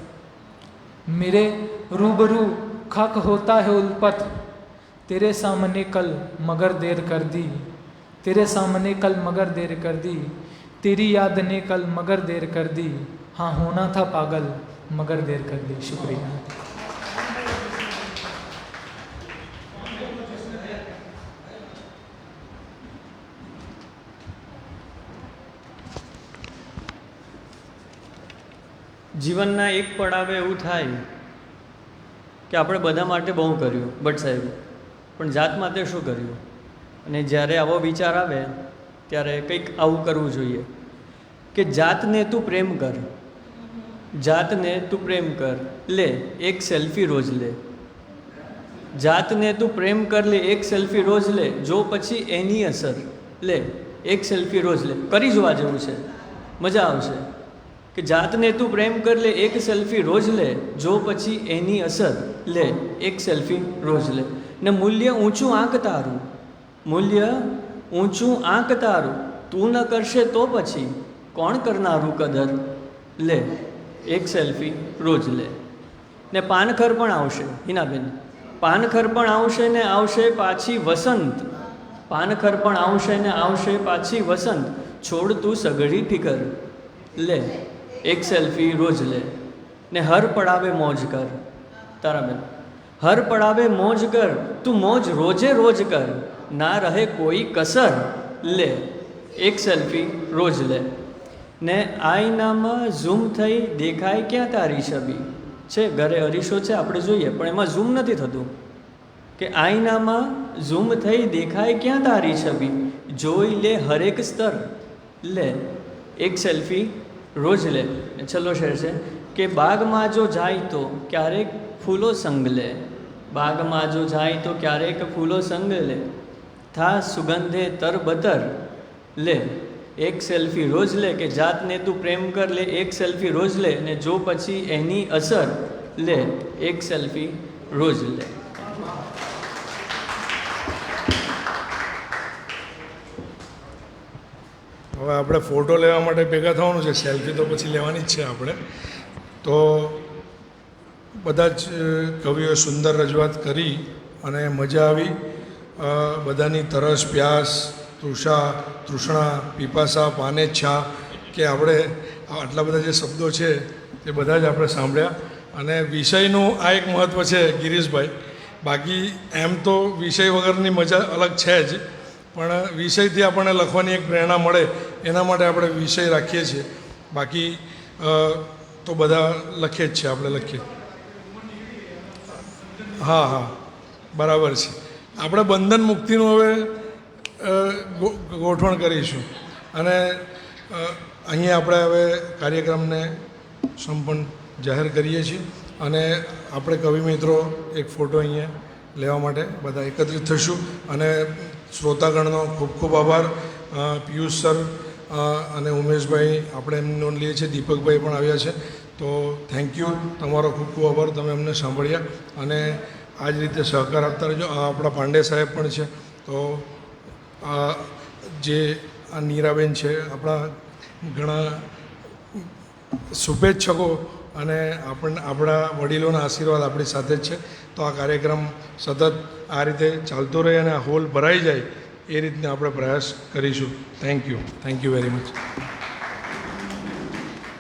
मेरे रूबरू खाक होता है उल्फत. तेरे सामने कल मगर देर कर दी, तेरे सामने कल मगर देर कर दी. तेरी याद ने कल मगर देर कर दी, हाँ होना था पागल मगर देर कर दी. शुक्रिया. જીવનના એક પડાવે એવું થાય કે આપણે બધા માટે બહુ કર્યું ભટ્ટ સાહેબ, પણ જાત માટે શું કર્યું. અને જ્યારે આવો વિચાર આવે ત્યારે કંઈક આવું કરવું જોઈએ કે જાતને તું પ્રેમ કર, જાતને તું પ્રેમ કર, લે એક સેલ્ફી રોજ લે. જાતને તું પ્રેમ કર, લે એક સેલ્ફી રોજ લે. જો પછી એની અસર લે, એક સેલ્ફી રોજ લે. કરી જોવા જેવું છે, મજા આવશે. કે જાતને તું પ્રેમ કર, લે એક સેલ્ફી રોજ લે. જો પછી એની અસર લે, એક સેલ્ફી રોજ લે. ને મૂલ્ય ઊંચું આંક તારું, મૂલ્ય ઊંચું આંક તારું. તું ન કરશે તો પછી કોણ કરનારું કદર, લે એક સેલ્ફી રોજ લે. ને પાનખર પણ આવશે હિનાબેન, પાનખર પણ આવશે ને આવશે પાછી વસંત. પાનખર પણ આવશે ને આવશે પાછી વસંત. છોડ તું સઘળી ફિકર, લે એક સેલ્ફી રોજ લે. ને હર પડાવે મોજ કર. તારાબેન, હર પડાવે મોજ કર, તું મોજ રોજે રોજ કર, ના રહે કોઈ કસર. લે એક સેલ્ફી રોજ લે. ને આઈનામાં ઝૂમ થઈ દેખાય ક્યાં તારી છબી. છે ઘરે અરીસો છે, આપણે જોઈએ, પણ એમાં ઝૂમ નથી થતું. કે આઈનામાં ઝૂમ થઈ દેખાય ક્યાં તારી છબી, જોઈ લે હરેક સ્તર. લે એક સેલ્ફી રોજ લે. ને છેલ્લો શેર છે કે બાગમાં જો જાય તો ક્યારેક ફૂલો સંગ લે. બાગમાં જો જાય તો ક્યારેક ફૂલો સંગ લે, થા સુગંધે તરબતર. લે એક સેલ્ફી રોજ લે. કે જાતને તું પ્રેમ કર. લે એક સેલ્ફી રોજ લે, ને જો પછી એની અસર. લે એક સેલ્ફી રોજ લે. હવે આપણે ફોટો લેવા માટે ભેગા થવાનું છે, સેલ્ફી તો પછી લેવાની જ છે આપણે. તો બધા જ કવિઓએ સુંદર રજૂઆત કરી અને મજા આવી. બધાની તરસ, પ્યાસ, તૃષ્ણા, પીપાસા, પાનેચ્છા, કે આપણે આટલા બધા જે શબ્દો છે તે બધા જ આપણે સાંભળ્યા. અને વિષયનું આ એક મહત્ત્વ છે ગિરીશભાઈ. બાકી એમ તો વિષય વગરની મજા અલગ છે જ, પણ વિષયથી આપણને લખવાની એક પ્રેરણા મળે એના માટે આપણે વિષય રાખીએ છીએ. બાકી તો બધા લખીએ જ છે, આપણે લખીએ. હા હા, બરાબર છે. આપણે બંધન મુક્તિનું હવે ગોઠવણ કરીશું. અને અહીંયા આપણે હવે કાર્યક્રમને સંપન્ન જાહેર કરીએ છીએ. અને આપણે કવિ મિત્રો એક ફોટો અહીંયા લેવા માટે બધા એકત્રિત થઈશું. અને શ્રોતાગણનો ખૂબ ખૂબ આભાર. પિયુષ સર અને ઉમેશભાઈ આપણે એમની નોંધ લઈએ છીએ. દીપકભાઈ પણ આવ્યા છે. તો થેન્ક યુ, તમારો ખૂબ ખૂબ આભાર. તમે અમને સાંભળ્યા અને આ જ રીતે સહકાર આપતા રહેજો. આપણા પાંડે સાહેબ પણ છે. તો જે આ નીરાબેન છે, આપણા ઘણા શુભેચ્છકો, અને આપણા વડીલોના આશીર્વાદ આપણી સાથે જ છે. તો આ કાર્યક્રમ સતત આ રીતે ચાલતો રહે અને આ હોલ ભરાઈ જાય એ રીતના આપણે પ્રયાસ કરીશું. Thank you very much.